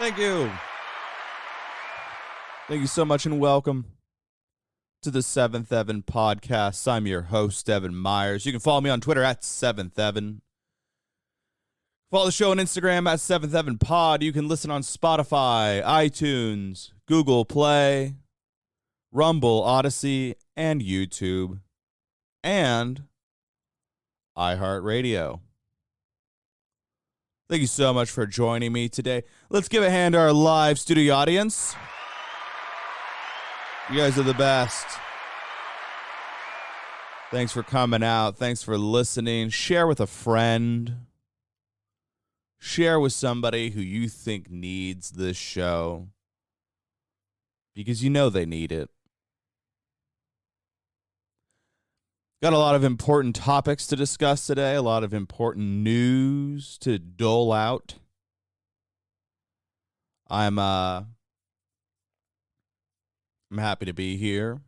Thank you. Thank you so much and welcome to the Seventh Evan podcast. I'm your host, Evan Myers. You can follow me on Twitter at Seventh Evan. Follow the show on Instagram at Seventh Evan Pod. You can listen on Spotify, iTunes, Google Play, Rumble, Odyssey, and YouTube, and iHeartRadio. Thank you so much for joining me today. Let's give a hand to our live studio audience. You guys are the best. Thanks for coming out. Thanks for listening. Share with a friend. Share with somebody who you think needs this show, because you know they need it. Got a lot of important topics to discuss today, a lot of important news to dole out. I'm happy to be here.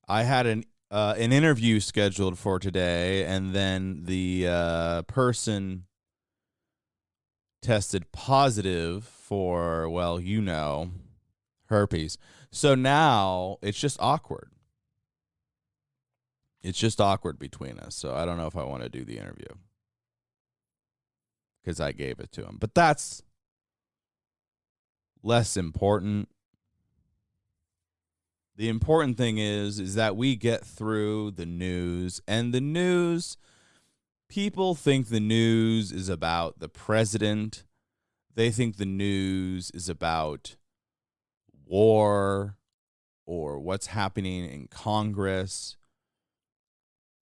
I had an interview scheduled for today, and then the person tested positive for, well, you know, herpes. So now it's just awkward. It's just awkward between us. So I don't know if I want to do the interview because I gave it to him. But that's less important. The important thing is that we get through the news. And the news, people think the news is about the president. They think the news is about war or what's happening in Congress.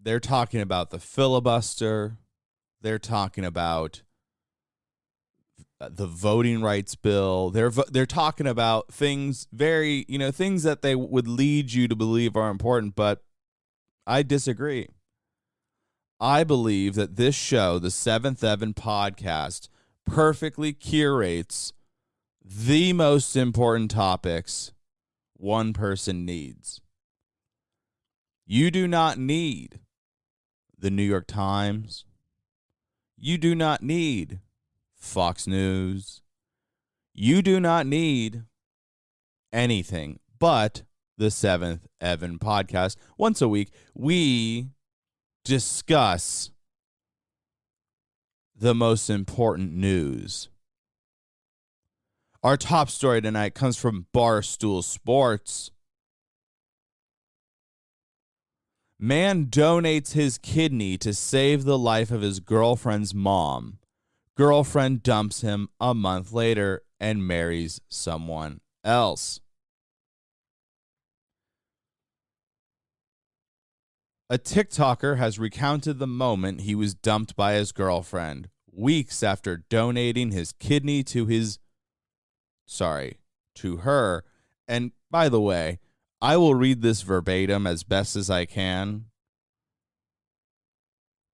They're talking about the filibuster. They're talking about the voting rights bill. They're talking about things things that they would lead you to believe are important, but I disagree. I believe that this show, the Seventh Evan podcast, perfectly curates the most important topics one person needs. You do not need the New York Times. You do not need Fox News. You do not need anything but the Seventh Evan podcast. Once a week, we discuss the most important news. Our top story tonight comes from Barstool Sports. Man donates his kidney to save the life of his girlfriend's mom. Girlfriend dumps him a month later and marries someone else. A TikToker has recounted the moment he was dumped by his girlfriend weeks after donating his kidney to her. And by the way, I will read this verbatim as best as I can,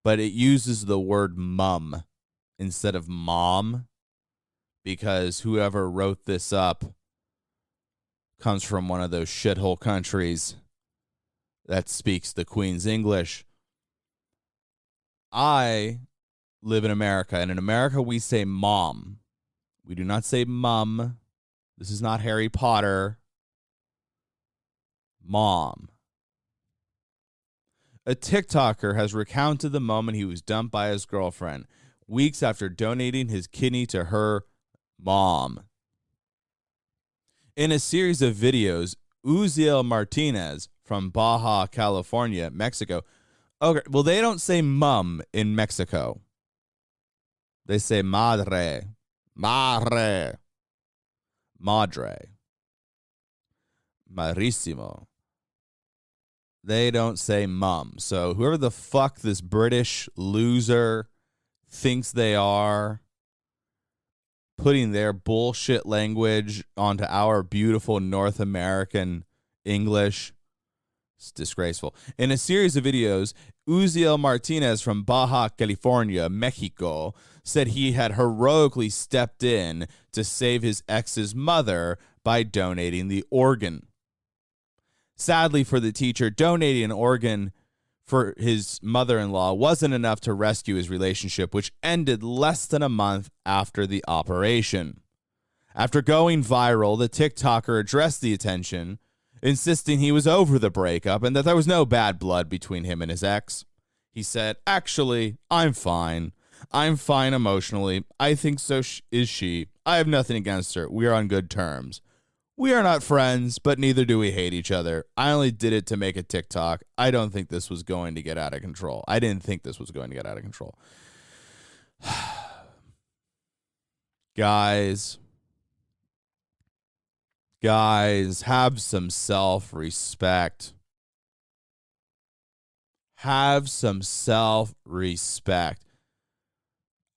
but it uses the word mum instead of mom because whoever wrote this up comes from one of those shithole countries that speaks the Queen's English. I live in America, and in America we say mom. We do not say mum. This is not Harry Potter. Mom. A TikToker has recounted the moment he was dumped by his girlfriend weeks after donating his kidney to her mom. In a series of videos, Uziel Martinez from Baja California, Mexico. Okay, well, they don't say mum in Mexico. They say madre. Madre. Marissimo. They don't say mum. So whoever the fuck this British loser thinks they are, putting their bullshit language onto our beautiful North American English, it's disgraceful. In a series of videos, Uziel Martinez from Baja California, Mexico, said he had heroically stepped in to save his ex's mother by donating the organ. Sadly for the teacher, donating an organ for his mother-in-law wasn't enough to rescue his relationship, which ended less than a month after the operation. After going viral, the TikToker addressed the attention, insisting he was over the breakup and that there was no bad blood between him and his ex. He said, "Actually, I'm fine. I'm fine emotionally. I think so is she. I have nothing against her. We are on good terms. We are not friends, but neither do we hate each other. I only did it to make a TikTok. I don't think this was going to get out of control. I didn't think this was going to get out of control." Guys, have some self-respect. Have some self-respect.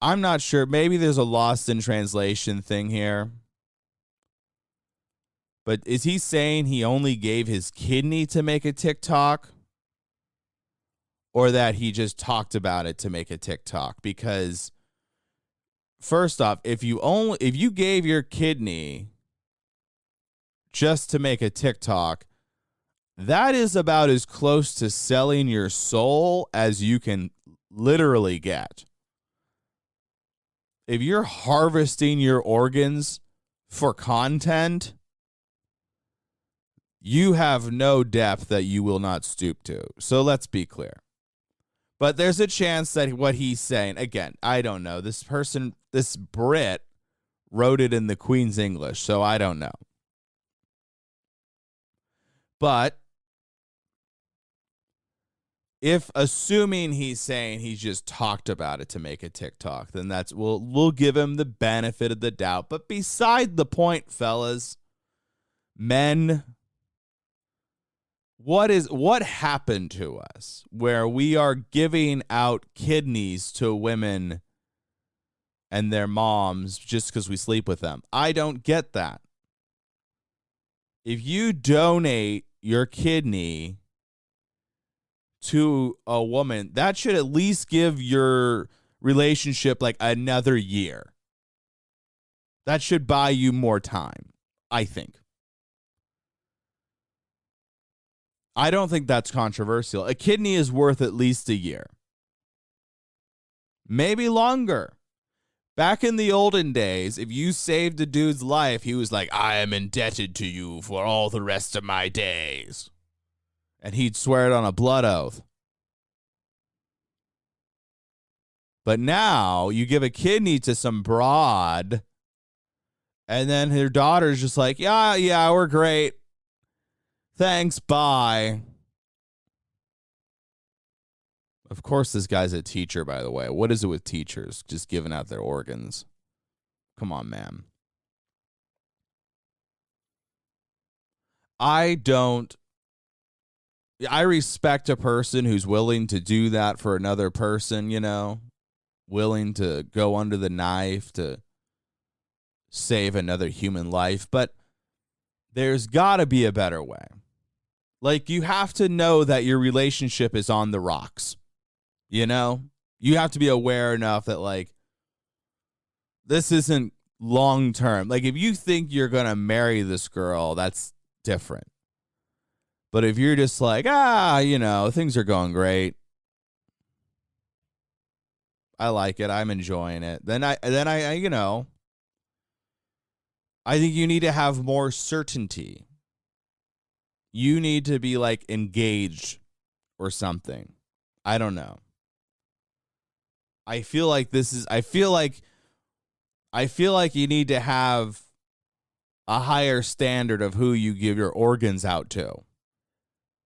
I'm not sure. Maybe there's a lost in translation thing here. But is he saying he only gave his kidney to make a TikTok? Or that he just talked about it to make a TikTok? Because first off, if you gave your kidney just to make a TikTok, that is about as close to selling your soul as you can literally get. If you're harvesting your organs for content, you have no depth that you will not stoop to. So let's be clear. But there's a chance that what he's saying, again, I don't know. This Brit wrote it in the Queen's English, so I don't know. But if assuming he's saying he just talked about it to make a TikTok, then we'll give him the benefit of the doubt. But beside the point, fellas, men, what happened to us where we are giving out kidneys to women and their moms just because we sleep with them? I don't get that. If you donate your kidney to a woman, that should at least give your relationship like another year. That should buy you more time, I think. I don't think that's controversial. A kidney is worth at least a year. Maybe longer. Back in the olden days, if you saved a dude's life, he was like, "I am indebted to you for all the rest of my days." And he'd swear it on a blood oath. But now you give a kidney to some broad, and then her daughter's just like, yeah, we're great. Thanks, bye. Of course, this guy's a teacher, by the way. What is it with teachers just giving out their organs? Come on, man. I respect a person who's willing to do that for another person, willing to go under the knife to save another human life. But there's got to be a better way. Like, you have to know that your relationship is on the rocks. You have to be aware enough that, like, this isn't long term. Like, if you think you're going to marry this girl, that's different. But if you're just like, things are going great, I like it, I'm enjoying it, then I think you need to have more certainty. You need to be like engaged or something. I don't know. I feel like you need to have a higher standard of who you give your organs out to.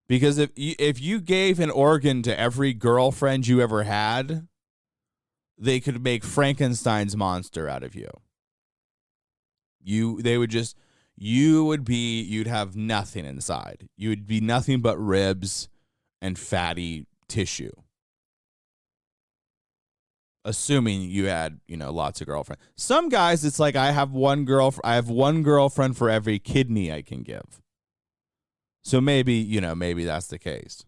Because if you gave an organ to every girlfriend you ever had, they could make Frankenstein's monster out of you. You'd have nothing inside. You would be nothing but ribs and fatty tissue. Assuming you had, lots of girlfriends. Some guys, it's like I have one girlfriend for every kidney I can give. So maybe that's the case.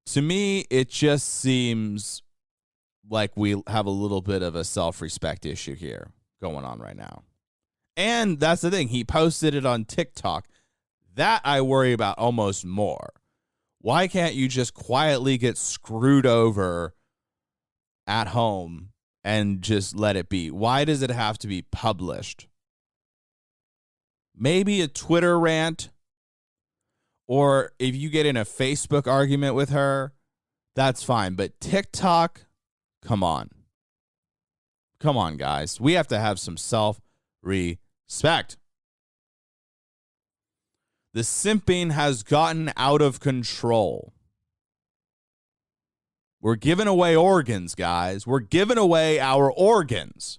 To me, it just seems like we have a little bit of a self-respect issue here going on right now. And that's the thing. He posted it on TikTok. That I worry about almost more. Why can't you just quietly get screwed over at home and just let it be? Why does it have to be published? Maybe a Twitter rant, or if you get in a Facebook argument with her, that's fine. But TikTok, come on. Come on, guys. We have to have some self-respect. The simping has gotten out of control. We're giving away organs, guys. We're giving away our organs.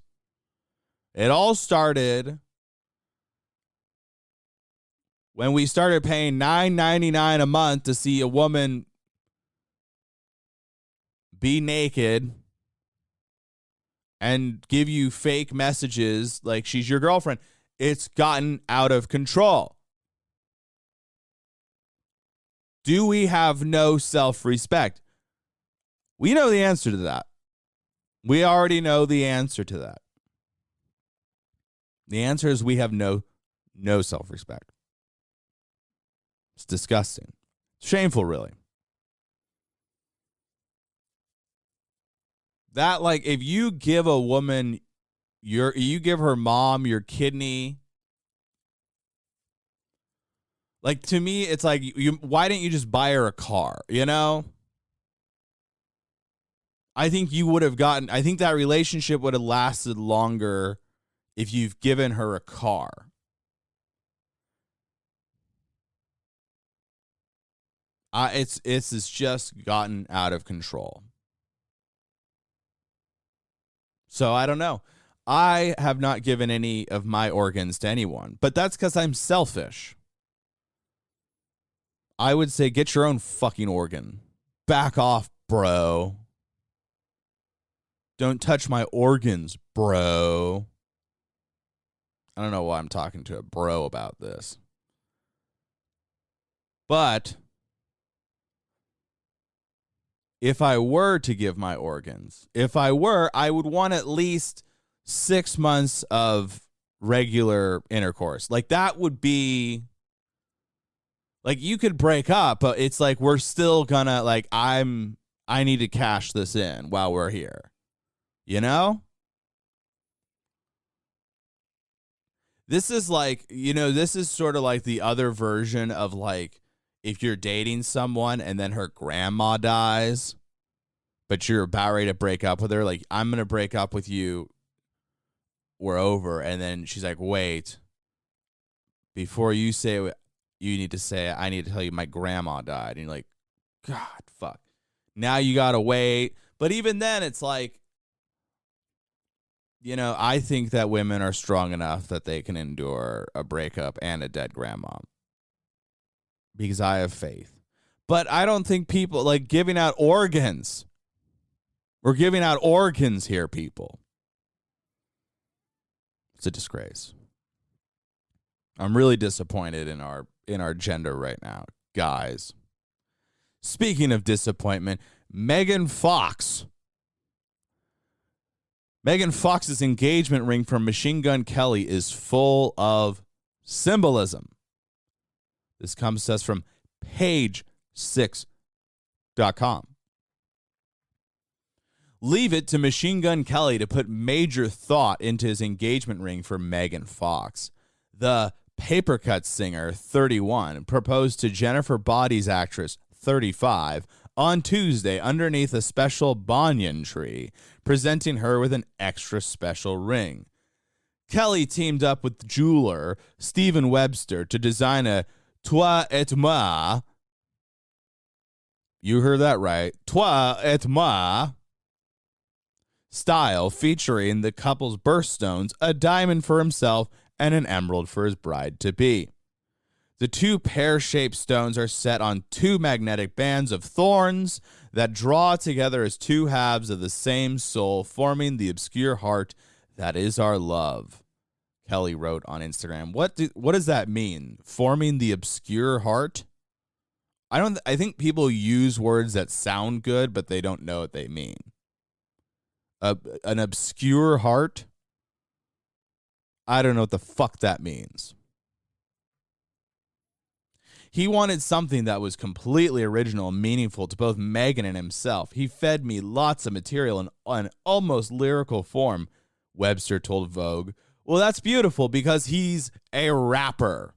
It all started when we started paying $9.99 a month to see a woman be naked and give you fake messages like she's your girlfriend. It's gotten out of control. Do we have no self-respect? We know the answer to that. We already know the answer to that. The answer is we have no self-respect. It's disgusting. Shameful, really. That, like, if you give a woman you give her mom your kidney, like, to me, it's like, why didn't you just buy her a car, you know? I think I think that relationship would have lasted longer if you've given her a car. It's just gotten out of control. So I don't know. I have not given any of my organs to anyone, but that's because I'm selfish. I would say get your own fucking organ. Back off, bro. Don't touch my organs, bro. I don't know why I'm talking to a bro about this. But if I were to give my organs, I would want at least 6 months of regular intercourse. Like, that would be, like, you could break up, but it's like we're still gonna, like, I need to cash this in while we're here. You know? This is like, this is sort of like the other version of, like, if you're dating someone and then her grandma dies, but you're about ready to break up with her, like, I'm going to break up with you, we're over. And then she's like, wait, before you say what you need to say, I need to tell you my grandma died. And you're like, God, fuck. Now you got to wait. But even then, it's like, I think that women are strong enough that they can endure a breakup and a dead grandma, because I have faith. But I don't think people, like, giving out organs. We're giving out organs here, people. It's a disgrace. I'm really disappointed in our gender right now, guys. Speaking of disappointment, Megan Fox's engagement ring from Machine Gun Kelly is full of symbolism. This comes to us from page6.com. Leave it to Machine Gun Kelly to put major thought into his engagement ring for Megan Fox. The Papercut singer, 31, proposed to Jennifer Body's actress, 35, on Tuesday underneath a special banyan tree, presenting her with an extra special ring. Kelly teamed up with jeweler Stephen Webster to design a Toi et moi. You heard that right. Toi et moi style, featuring the couple's birthstones, a diamond for himself and an emerald for his bride-to-be. The two pear-shaped stones are set on two magnetic bands of thorns that draw together as two halves of the same soul, forming the obscure heart that is our love. Kelly wrote on Instagram. What does that mean? Forming the obscure heart? I think people use words that sound good, but they don't know what they mean. An obscure heart? I don't know what the fuck that means. He wanted something that was completely original and meaningful to both Megan and himself. He fed me lots of material in an almost lyrical form, Webster told Vogue. Well, that's beautiful because he's a rapper.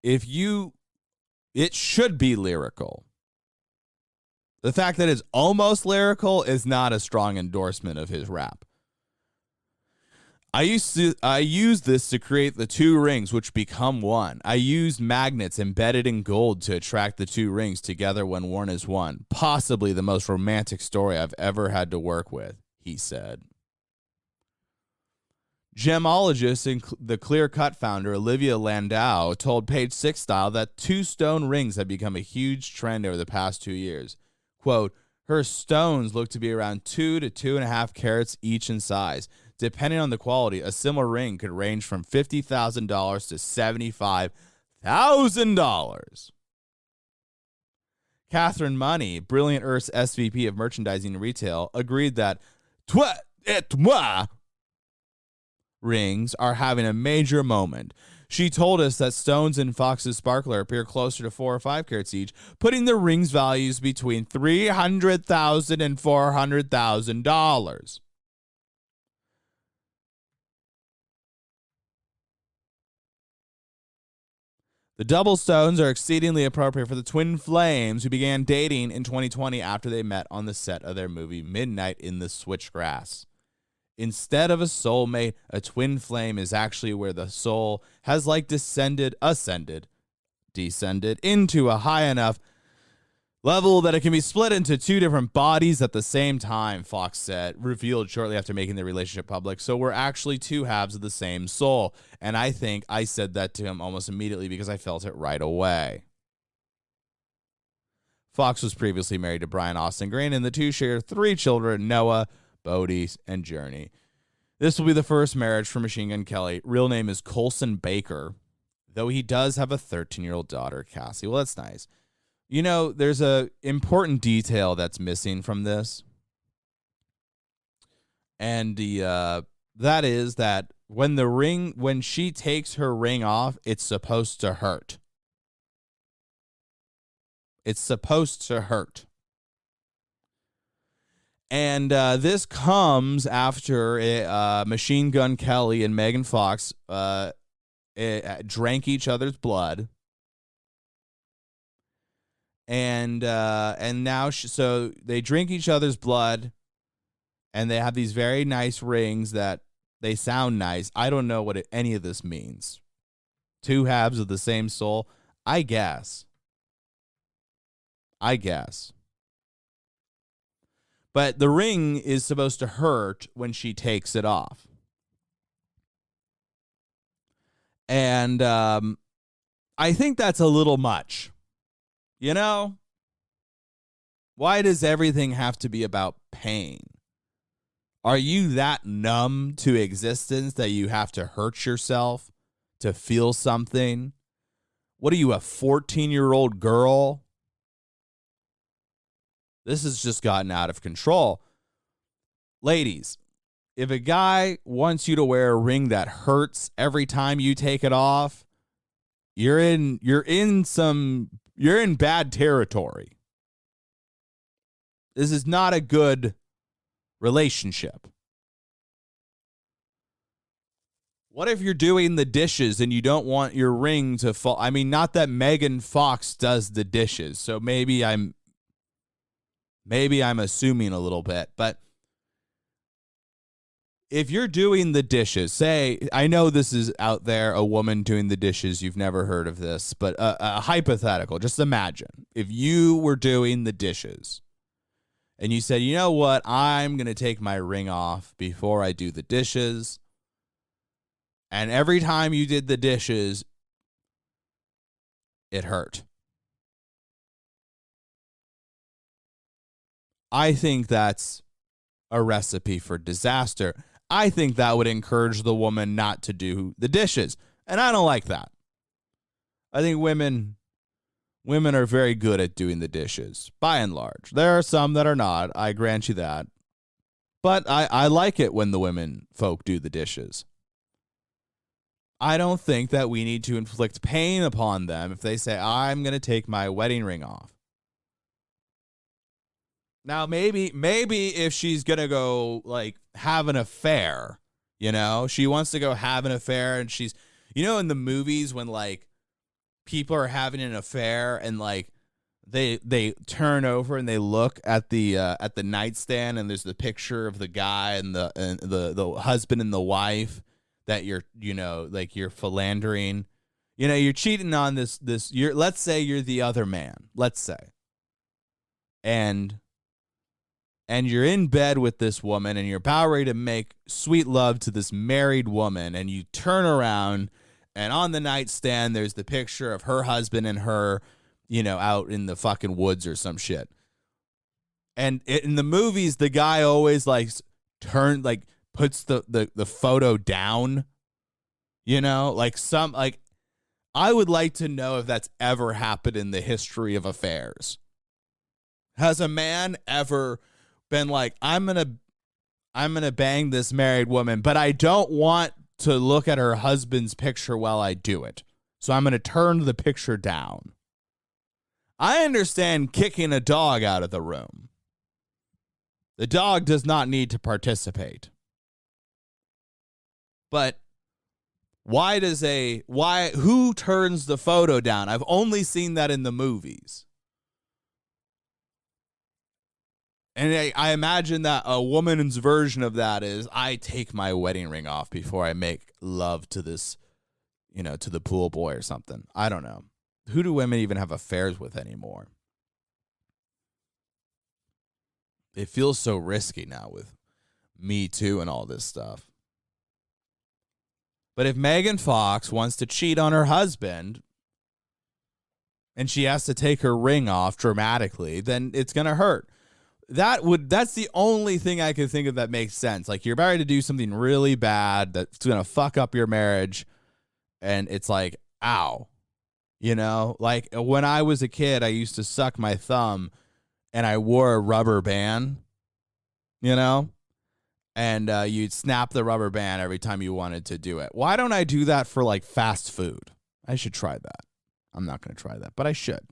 It should be lyrical. The fact that it's almost lyrical is not a strong endorsement of his rap. I used this to create the two rings, which become one. I used magnets embedded in gold to attract the two rings together when worn as one. Possibly the most romantic story I've ever had to work with, he said. Gemologist and the Clear Cut founder, Olivia Landau, told Page Six Style that two stone rings have become a huge trend over the past 2 years. Quote, her stones look to be around 2 to 2.5 carats each in size. Depending on the quality, a similar ring could range from $50,000 to $75,000. Catherine Money, Brilliant Earth's SVP of Merchandising and Retail, agreed that Toi et moi rings are having a major moment. She told us that stones in Fox's sparkler appear closer to 4 or 5 carats each, putting the rings' values between $300,000 and $400,000. The double stones are exceedingly appropriate for the twin flames who began dating in 2020 after they met on the set of their movie Midnight in the Switchgrass. Instead of a soulmate, a twin flame is actually where the soul has descended into a high enough level that it can be split into two different bodies at the same time, Fox said, revealed shortly after making the relationship public. So we're actually two halves of the same soul. And I think I said that to him almost immediately because I felt it right away. Fox was previously married to Brian Austin Green, and the two share 3 children, Noah, Bodie, and Journey. This will be the first marriage for Machine Gun Kelly. Real name is Colson Baker, though he does have a 13-year-old daughter, Cassie. Well, that's nice. You know, there's a important detail that's missing from this. And that is that when she takes her ring off, it's supposed to hurt. It's supposed to hurt. And this comes after Machine Gun Kelly and Megan Fox drank each other's blood. And now, so they drink each other's blood, and they have these very nice rings that they sound nice. I don't know what any of this means. Two halves of the same soul, I guess. But the ring is supposed to hurt when she takes it off. And I think that's a little much. You know? Why does everything have to be about pain? Are you that numb to existence that you have to hurt yourself to feel something? What are you, a 14-year-old girl? This has just gotten out of control. Ladies, if a guy wants you to wear a ring that hurts every time you take it off, you're in bad territory. This is not a good relationship. What if you're doing the dishes and you don't want your ring to fall? I mean, not that Megan Fox does the dishes, so maybe I'm assuming a little bit, but if you're doing the dishes, say, I know this is out there, a woman doing the dishes, you've never heard of this, but a hypothetical, just imagine if you were doing the dishes and you said, you know what, I'm going to take my ring off before I do the dishes. And every time you did the dishes, it hurt. I think that's a recipe for disaster. I think that would encourage the woman not to do the dishes. And I don't like that. I think women are very good at doing the dishes, by and large. There are some that are not, I grant you that. But I like it when the women folk do the dishes. I don't think that we need to inflict pain upon them if they say, I'm going to take my wedding ring off. Now, maybe if she's going to go, like, have an affair, you know, she wants to go have an affair, and she's, you know, in the movies when, like, people are having an affair and, like, they turn over and they look at the nightstand, and there's the picture of the guy and the husband and the wife that you're, you know, like, you're philandering, you know, you're cheating on let's say you're the other man, let's say, and you're in bed with this woman and you're about ready to make sweet love to this married woman, and you turn around and on the nightstand there's the picture of her husband and her, you know, out in the fucking woods or some shit. And in the movies, the guy always puts the photo down, you know, I would like to know if that's ever happened in the history of affairs. Has a man ever been like, I'm going to bang this married woman, but I don't want to look at her husband's picture while I do it, so I'm going to turn the picture down. I understand kicking a dog out of the room. The dog does not need to participate. But who turns the photo down? I've only seen that in the movies. And I imagine that a woman's version of that is, I take my wedding ring off before I make love to this, you know, to the pool boy or something. I don't know. Who do women even have affairs with anymore? It feels so risky now with Me Too and all this stuff. But if Megan Fox wants to cheat on her husband and she has to take her ring off dramatically, then it's going to hurt. That's the only thing I can think of that makes sense. Like, you're about to do something really bad that's going to fuck up your marriage, and it's like, ow. You know, like when I was a kid, I used to suck my thumb and I wore a rubber band, you know, and you'd snap the rubber band every time you wanted to do it. Why don't I do that for, like, fast food? I should try that. I'm not going to try that, but I should.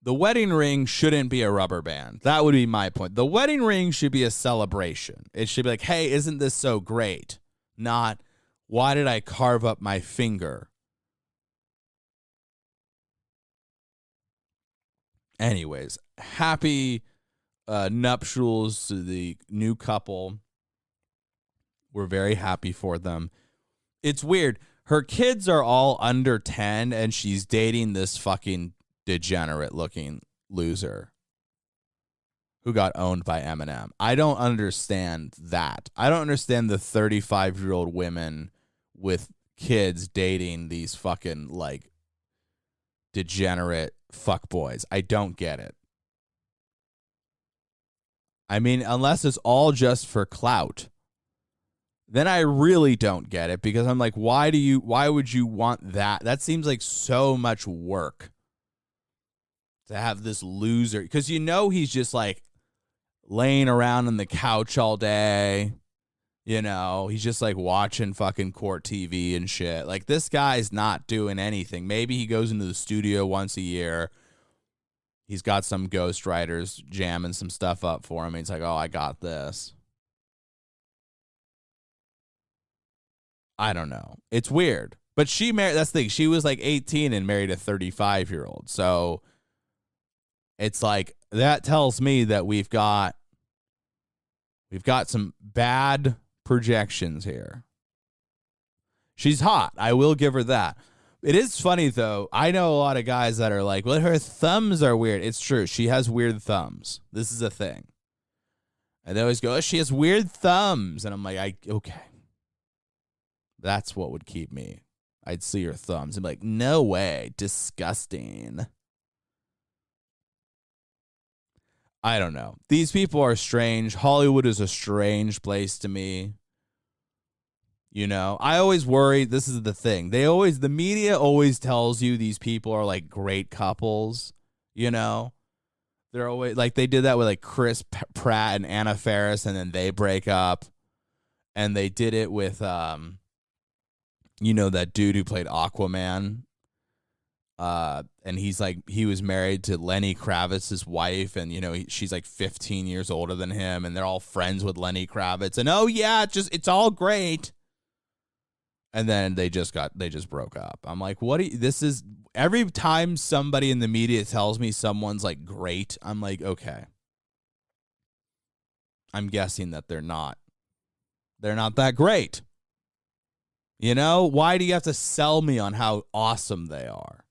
The wedding ring shouldn't be a rubber band. That would be my point. The wedding ring should be a celebration. It should be like, hey, isn't this so great? Not, why did I carve up my finger? Anyways, happy nuptials to the new couple. We're very happy for them. It's weird. Her kids are all under 10, and she's dating this fucking degenerate-looking loser who got owned by Eminem. I don't understand that. I don't understand the 35-year-old women with kids dating these fucking, like, degenerate fuckboys. I don't get it. I mean, unless it's all just for clout, then I really don't get it, because I'm like, why would you want that? That seems like so much work to have this loser, because you know he's just like laying around on the couch all day. You know, he's just like watching fucking court TV and shit. Like, this guy's not doing anything. Maybe he goes into the studio once a year. He's got some ghostwriters jamming some stuff up for him. He's like, oh, I got this. I don't know. It's weird. But she married, that's the thing. She was like 18 and married a 35-year-old. So it's like, that tells me that we've got some bad projections here. She's hot. I will give her that. It is funny, though. I know a lot of guys that are like, well, her thumbs are weird. It's true. She has weird thumbs. This is a thing. And they always go, oh, she has weird thumbs. And I'm like, okay. That's what would keep me. I'd see her thumbs and be like, no way. Disgusting. I don't know. These people are strange. Hollywood is a strange place to me. You know, I always worry. This is the thing. The media always tells you these people are like great couples. You know, they're always like, they did that with like Chris Pratt and Anna Faris, and then they break up. and they did it with that dude who played Aquaman. And he was married to Lenny Kravitz's wife, and she's like 15 years older than him, and they're all friends with Lenny Kravitz, and it's all great. And then they just broke up. I'm like, this is every time somebody in the media tells me someone's like great, I'm like, okay. I'm guessing that they're not that great. Why do you have to sell me on how awesome they are?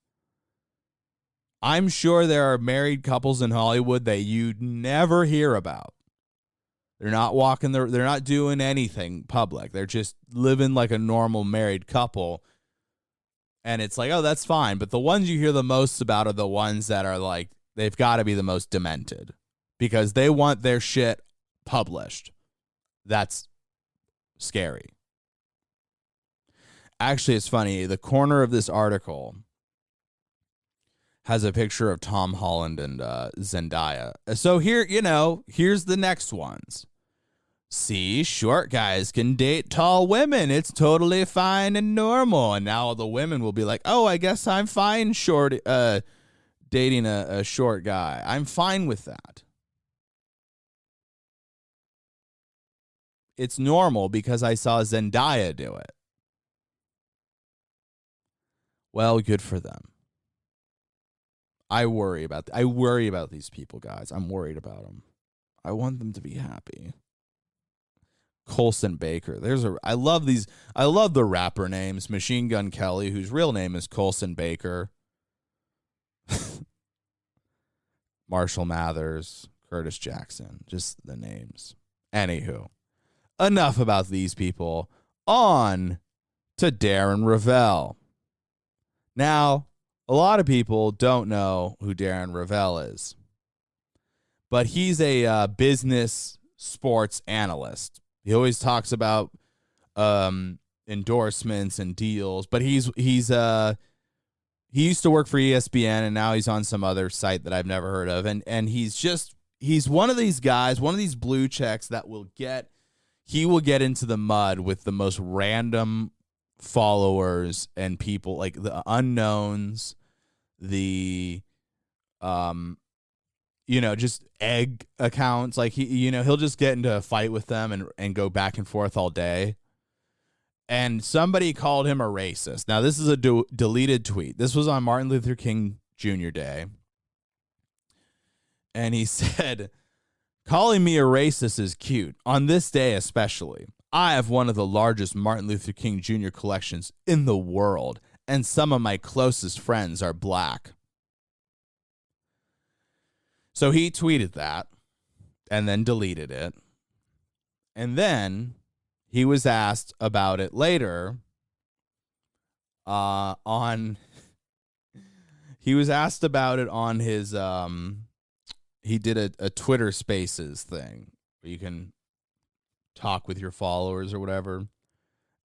I'm sure there are married couples in Hollywood that you'd never hear about. They're not they're not doing anything public. They're just living like a normal married couple. And it's like, oh, that's fine. But the ones you hear the most about are the ones that are like, they've got to be the most demented because they want their shit published. That's scary. Actually, it's funny. The corner of this article has a picture of Tom Holland and Zendaya. So here's the next ones. See, short guys can date tall women. It's totally fine and normal. And now the women will be like, oh, I guess I'm fine dating a short guy. I'm fine with that. It's normal because I saw Zendaya do it. Well, good for them. I worry about these people, guys. I'm worried about them. I want them to be happy. Colson Baker. I love the rapper names. Machine Gun Kelly, whose real name is Colson Baker. Marshall Mathers, Curtis Jackson, just the names. Anywho, enough about these people. On to Darren Revell. Now, a lot of people don't know who Darren Revell is, but he's a business sports analyst. He always talks about endorsements and deals, but he used to work for ESPN, and now he's on some other site that I've never heard of, and he's one of these guys, one of these blue checks that will get into the mud with the most random followers and people, like the unknowns, the just egg accounts. Like he'll just get into a fight with them and go back and forth all day. And somebody called him a racist. Now, this is a deleted tweet. This was on Martin Luther King Jr. Day. And he said, calling me a racist is cute. On this day especially, I have one of the largest Martin Luther King Jr. collections in the world, and some of my closest friends are black. So he tweeted that and then deleted it. And then he was asked about it later he was asked about it on his he did a Twitter Spaces thing where you can talk with your followers or whatever.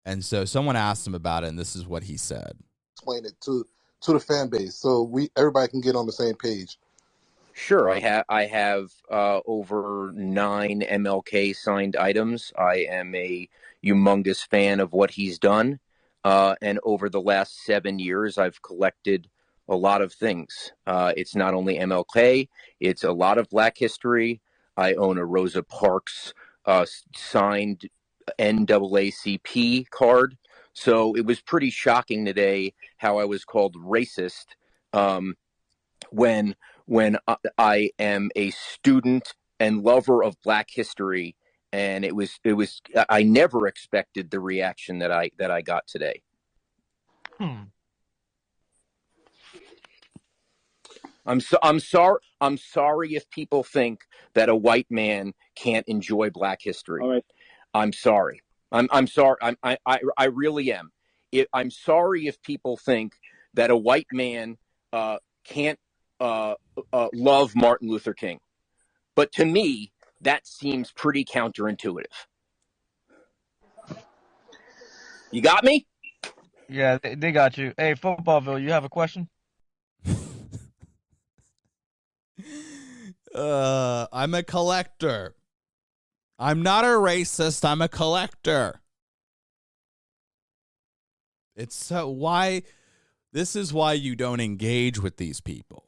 And so someone asked him about it, and this is what he said. Explain it to the fan base so everybody can get on the same page. Sure, I have over 9 MLK signed items. I am a humongous fan of what he's done, and over the last 7 years, I've collected a lot of things. It's not only MLK; it's a lot of Black history. I own a Rosa Parks signed NAACP card. So it was pretty shocking today how I was called racist when I am a student and lover of Black history, and it was I never expected the reaction that I got today. I'm sorry if people think that a white man can't enjoy Black history. All right. I'm sorry. I'm sorry. I really am. I'm sorry if people think that a white man can't love Martin Luther King. But to me, that seems pretty counterintuitive. You got me? Yeah, they got you. Hey, Footballville, you have a question? I'm a collector. I'm not a racist. I'm a collector. It's so why this is why you don't engage with these people,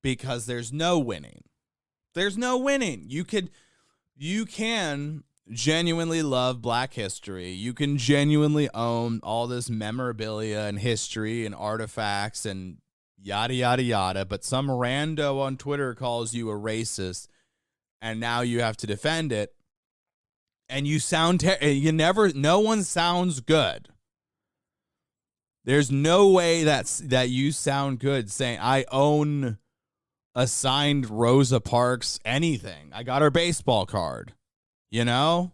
because there's no winning. There's no winning. You can genuinely love Black history. You can genuinely own all this memorabilia and history and artifacts and yada, yada, yada. But some rando on Twitter calls you a racist, and now you have to defend it. And you sound, no one sounds good. There's no way that you sound good saying, I own a signed Rosa Parks anything. I got her baseball card. You know?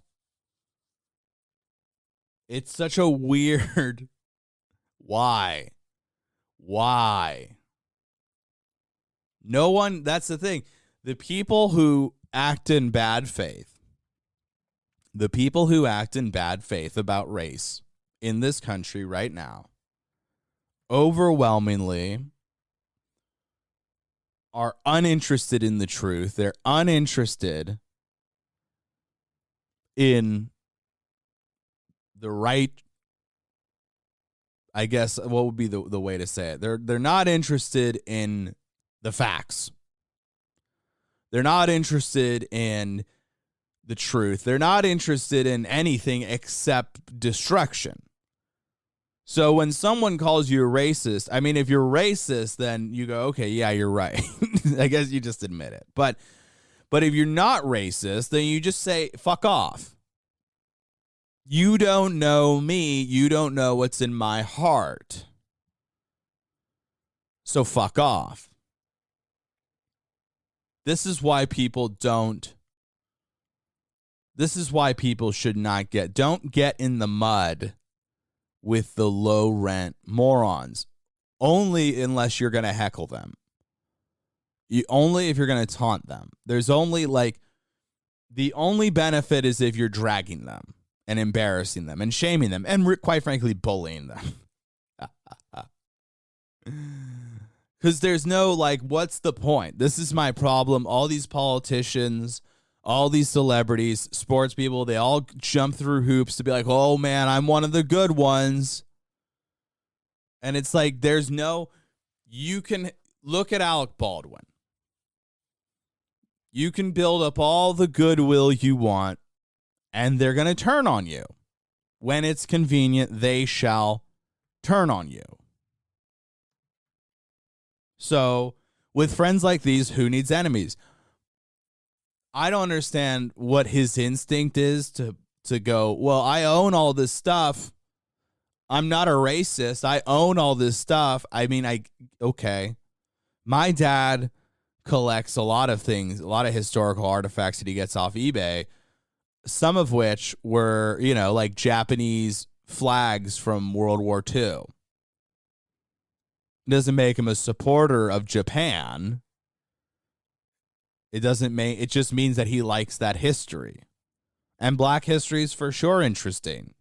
It's such a weird... Why? No one... That's the thing. The people who act in bad faith, about race in this country right now, overwhelmingly are uninterested in the truth. They're uninterested in the right, I guess, what would be the way to say it? They're not interested in the facts. They're not interested in the truth. They're not interested in anything except destruction. So when someone calls you a racist, I mean, if you're racist, then you go, okay, yeah, you're right. I guess you just admit it. But if you're not racist, then you just say, fuck off. You don't know me. You don't know what's in my heart. So fuck off. This is why people should not don't get in the mud with the low rent morons. Only unless you're going to heckle them. Only if you're going to taunt them. There's only the only benefit is if you're dragging them and embarrassing them and shaming them and quite frankly bullying them. Because there's no what's the point? This is my problem. All these politicians, all these celebrities, sports people, they all jump through hoops to be like, oh man, I'm one of the good ones. And it's there's no, you can look at Alec Baldwin. You can build up all the goodwill you want, and they're going to turn on you. When it's convenient, they shall turn on you. So, with friends like these, who needs enemies? I don't understand what his instinct is to go, well, I own all this stuff. I'm not a racist. I own all this stuff. I mean, okay. My dad collects a lot of things, a lot of historical artifacts that he gets off eBay, some of which were, Japanese flags from World War II. Doesn't make him a supporter of Japan. It just means that he likes that history. And Black history is for sure interesting.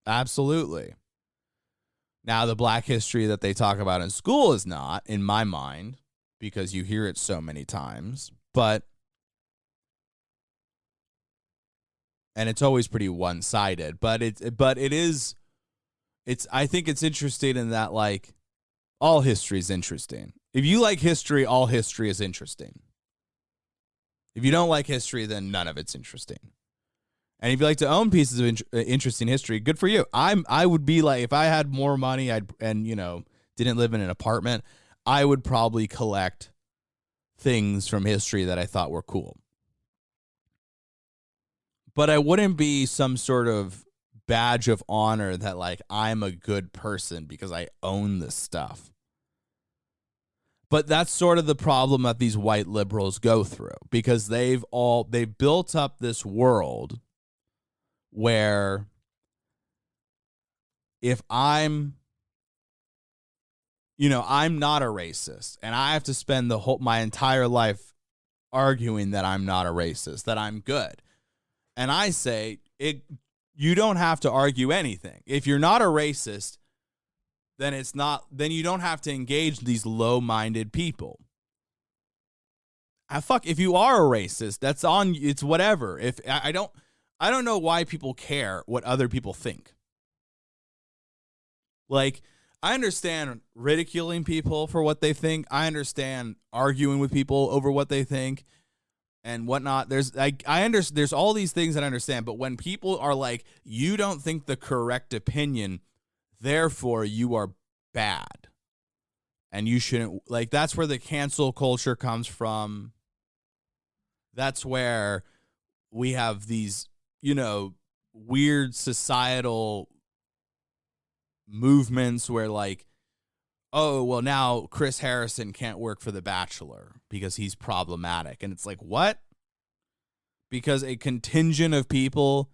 Absolutely. Now, the Black history that they talk about in school is not, in my mind, because you hear it so many times, and it's always pretty one-sided, but I think it's interesting in that, all history is interesting. If you like history, all history is interesting. If you don't like history, then none of it's interesting. And if you like to own pieces of interesting history, good for you. I would be if I had more money, didn't live in an apartment, I would probably collect things from history that I thought were cool. But I wouldn't be some sort of badge of honor that I'm a good person because I own this stuff. But that's sort of the problem that these white liberals go through, because they've built up this world where if I'm not a racist and I have to spend my entire life arguing that I'm not a racist, that I'm good. And I say, you don't have to argue anything. If you're not a racist, then you don't have to engage these low-minded people. If you are a racist, that's on, it's whatever. If I don't, I don't know why people care what other people think. Like, I understand ridiculing people for what they think. I understand arguing with people over what they think and whatnot. There's there's all these things that I understand, but when people are like, you don't think the correct opinion, therefore you are bad and you shouldn't, like, that's where the cancel culture comes from. That's where we have these, weird societal movements where, like, oh, well, now Chris Harrison can't work for The Bachelor because he's problematic. And it's like, what? Because a contingent of people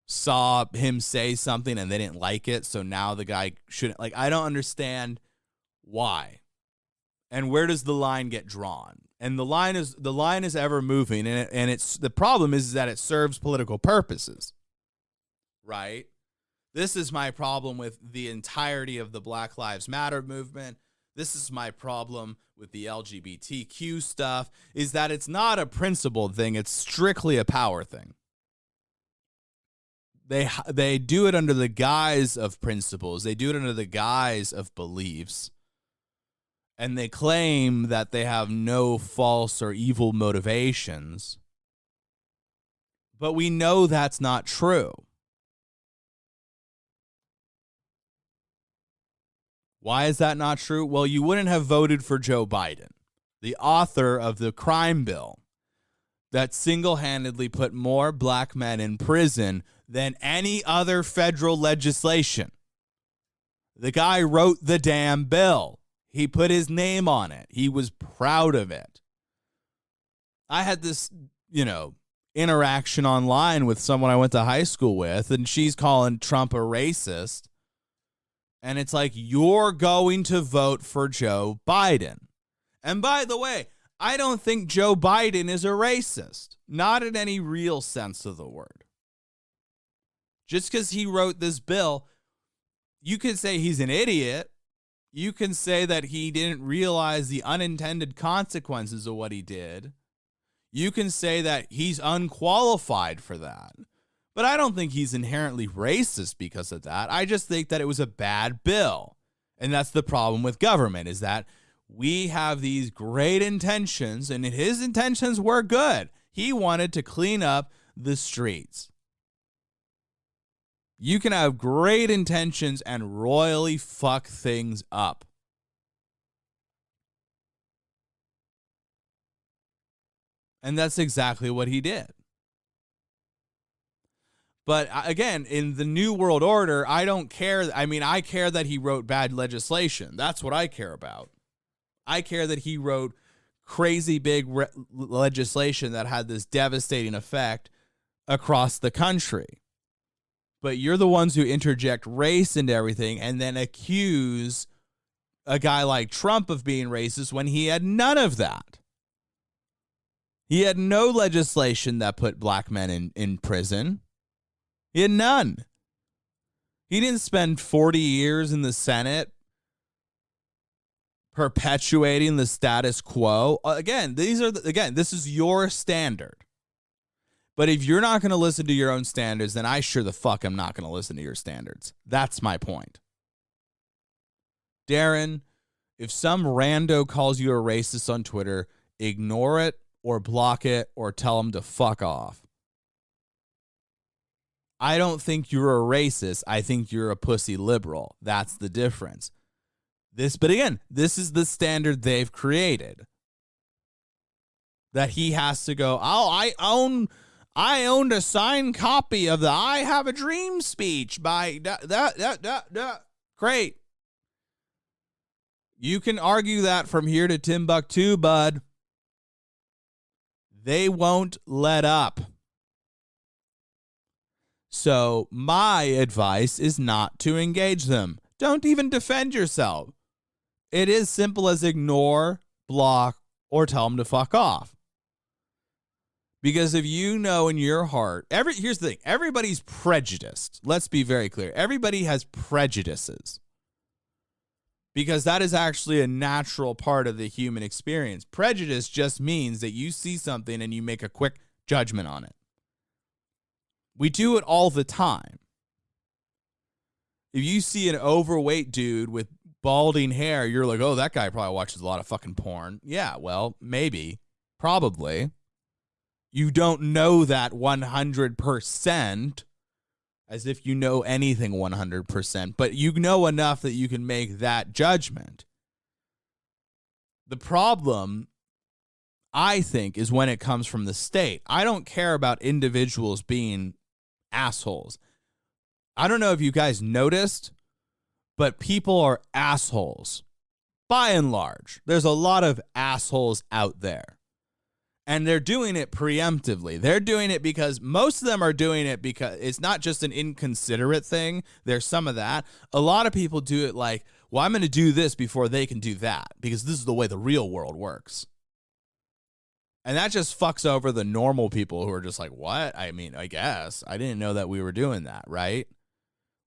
saw him say something and they didn't like it, so now the guy shouldn't. Like, I don't understand why. And where does the line get drawn? And the line is ever moving, and it's the problem is that it serves political purposes, right? This is my problem with the entirety of the Black Lives Matter movement. This is my problem with the LGBTQ stuff, is that it's not a principled thing. It's strictly a power thing. They do it under the guise of principles. They do it under the guise of beliefs. And they claim that they have no false or evil motivations. But we know that's not true. Why is that not true? Well, you wouldn't have voted for Joe Biden, the author of the crime bill that single-handedly put more black men in prison than any other federal legislation. The guy wrote the damn bill. He put his name on it. He was proud of it. I had this, interaction online with someone I went to high school with, and she's calling Trump a racist. And it's like, you're going to vote for Joe Biden. And by the way, I don't think Joe Biden is a racist. Not in any real sense of the word. Just because he wrote this bill, you could say he's an idiot. You can say that he didn't realize the unintended consequences of what he did. You can say that he's unqualified for that. But I don't think he's inherently racist because of that. I just think that it was a bad bill. And that's the problem with government, is that we have these great intentions, and his intentions were good. He wanted to clean up the streets. You can have great intentions and royally fuck things up. And that's exactly what he did. But again, in the New World Order, I don't care. I mean, I care that he wrote bad legislation. That's what I care about. I care that he wrote crazy big legislation that had this devastating effect across the country. But you're the ones who interject race into everything and then accuse a guy like Trump of being racist when he had none of that. He had no legislation that put black men in prison. He had none. He didn't spend 40 years in the Senate perpetuating the status quo. Again, this is your standard. But if you're not going to listen to your own standards, then I sure the fuck am not going to listen to your standards. That's my point. Darren, if some rando calls you a racist on Twitter, ignore it or block it or tell them to fuck off. I don't think you're a racist. I think you're a pussy liberal. That's the difference. But again, this is the standard they've created. That he has to go, I owned a signed copy of the I Have a Dream speech by Great. You can argue that from here to Timbuktu, bud. They won't let up. So my advice is not to engage them. Don't even defend yourself. It is simple as ignore, block, or tell them to fuck off. Because if you know in your heart, here's the thing, everybody's prejudiced. Let's be very clear. Everybody has prejudices. Because that is actually a natural part of the human experience. Prejudice just means that you see something and you make a quick judgment on it. We do it all the time. If you see an overweight dude with balding hair, you're like, oh, that guy probably watches a lot of fucking porn. Yeah, well, maybe. Probably. You don't know that 100%, as if you know anything 100%, but you know enough that you can make that judgment. The problem, I think, is when it comes from the state. I don't care about individuals being assholes. I don't know if you guys noticed, but people are assholes. By and large, there's a lot of assholes out there. And they're doing it preemptively. They're doing it because most of them are doing it because it's not just an inconsiderate thing. There's some of that. A lot of people do it like, well, I'm going to do this before they can do that because this is the way the real world works. And that just fucks over the normal people who are just like, what? I mean, I guess. I didn't know that we were doing that, right?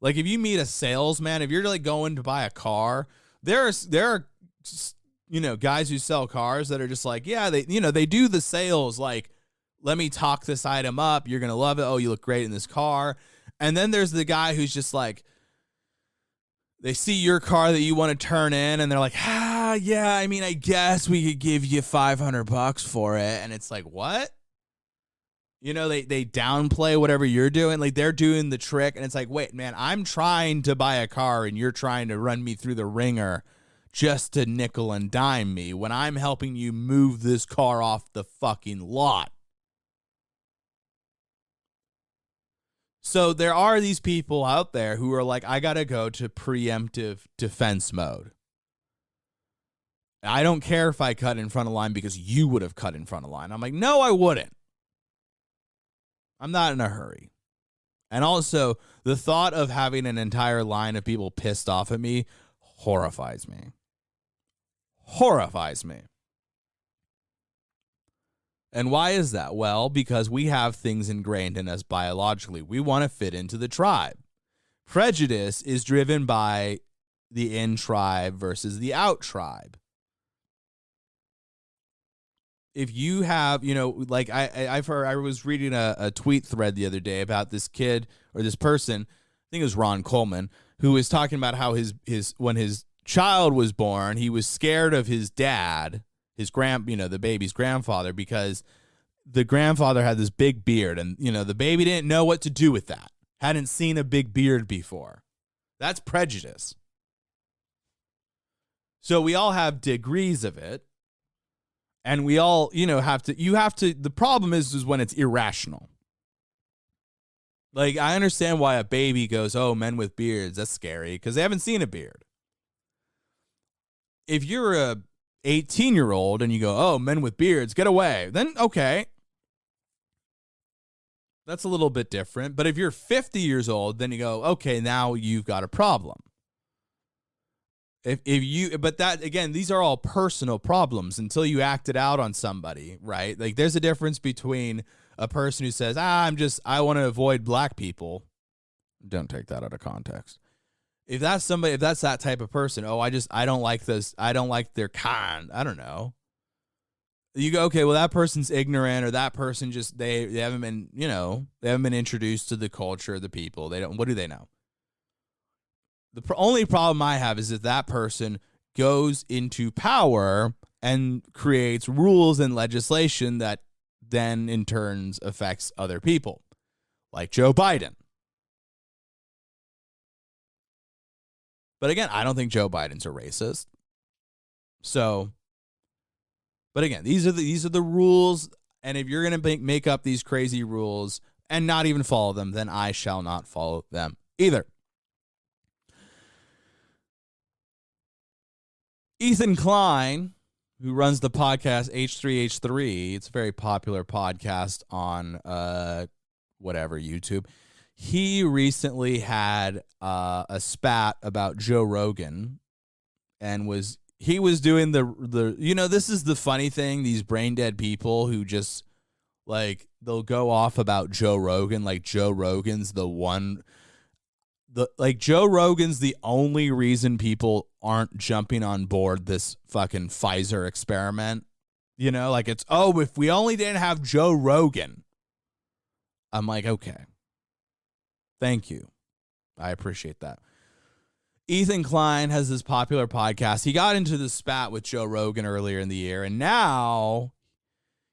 Like if you meet a salesman, if you're like going to buy a car, there are guys who sell cars that are just like, yeah, they do the sales like, let me talk this item up. You're going to love it. Oh, you look great in this car. And then there's the guy who's just like, they see your car that you want to turn in and they're like, yeah, I mean, I guess we could give you $500 for it. And it's like, what? They downplay whatever you're doing. Like they're doing the trick. And it's like, wait, man, I'm trying to buy a car and you're trying to run me through the ringer just to nickel and dime me when I'm helping you move this car off the fucking lot. So there are these people out there who are like, I got to go to preemptive defense mode. I don't care if I cut in front of line because you would have cut in front of line. I'm like, no, I wouldn't. I'm not in a hurry. And also, the thought of having an entire line of people pissed off at me horrifies me. Horrifies me. And why is that? Well, because we have things ingrained in us biologically. We want to fit into the tribe. Prejudice is driven by the in-tribe versus the out-tribe. If you have, like I was reading a tweet thread the other day about this kid or this person, I think it was Ron Coleman, who was talking about how when his child was born, he was scared of his dad, the baby's grandfather, because the grandfather had this big beard and, the baby didn't know what to do with that. Hadn't seen a big beard before. That's prejudice. So we all have degrees of it. And we all, the problem is when it's irrational. Like, I understand why a baby goes, oh, men with beards, that's scary, because they haven't seen a beard. If you're a 18-year-old and you go, oh, men with beards, get away, then okay. That's a little bit different. But if you're 50 years old, then you go, okay, now you've got a problem. But that, again, these are all personal problems until you act it out on somebody, right? Like there's a difference between a person who says, I want to avoid black people. Don't take that out of context. If that's that type of person, I don't like this. I don't like their kind. I don't know. You go, okay, well, that person's ignorant, or that person just, they haven't been, they haven't been introduced to the culture of the people. What do they know? The only problem I have is that person goes into power and creates rules and legislation that then in turns affects other people, like Joe Biden. But again, I don't think Joe Biden's a racist. So, but again, these are the rules, and if you're going to make up these crazy rules and not even follow them, then I shall not follow them either. Ethan Klein, who runs the podcast H3H3, it's a very popular podcast on YouTube. He recently had a spat about Joe Rogan, and he was doing this is the funny thing, these brain dead people who just like they'll go off about Joe Rogan, like Joe Rogan's Joe Rogan's the only reason people aren't jumping on board this fucking Pfizer experiment. It's, if we only didn't have Joe Rogan. I'm like, okay. Thank you. I appreciate that. Ethan Klein has this popular podcast. He got into the spat with Joe Rogan earlier in the year, and now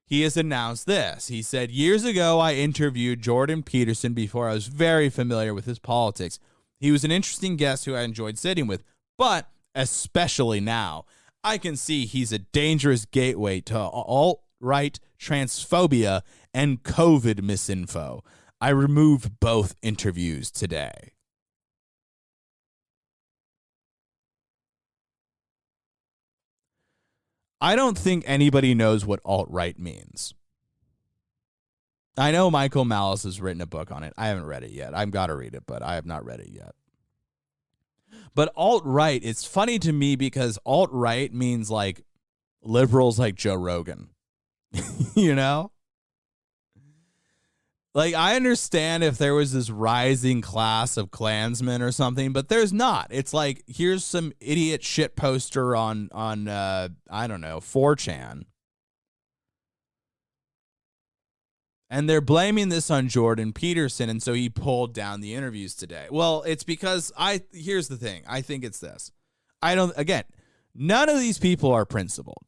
he has announced this. He said, years ago, I interviewed Jordan Peterson before I was very familiar with his politics. He was an interesting guest who I enjoyed sitting with, but especially now, I can see he's a dangerous gateway to alt-right transphobia and COVID misinfo. I removed both interviews today. I don't think anybody knows what alt-right means. I know Michael Malice has written a book on it. I haven't read it yet. I've got to read it, but I have not read it yet. But alt-right, it's funny to me because alt-right means like liberals like Joe Rogan. You know? Like, I understand if there was this rising class of Klansmen or something, but there's not. It's like, here's some idiot shit poster on I don't know, 4chan. And they're blaming this on Jordan Peterson, and so he pulled down the interviews today. Well, it's because here's the thing. I think it's this. None of these people are principled.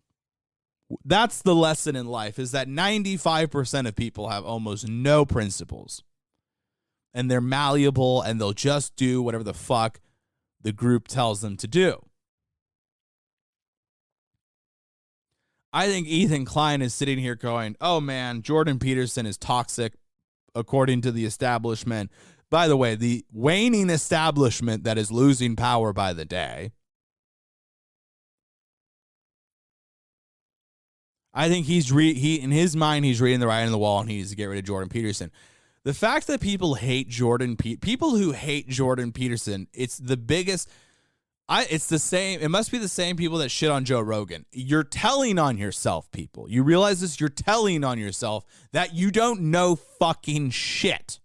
That's the lesson in life, is that 95% of people have almost no principles. And they're malleable, and they'll just do whatever the fuck the group tells them to do. I think Ethan Klein is sitting here going, oh man, Jordan Peterson is toxic according to the establishment. By the way, the waning establishment that is losing power by the day. I think in his mind, he's reading the writing on the wall, and he needs to get rid of Jordan Peterson. The fact that people hate people who hate Jordan Peterson, it's the biggest. It's the same. It must be the same people that shit on Joe Rogan. You're telling on yourself, people. You realize this? You're telling on yourself that you don't know fucking shit.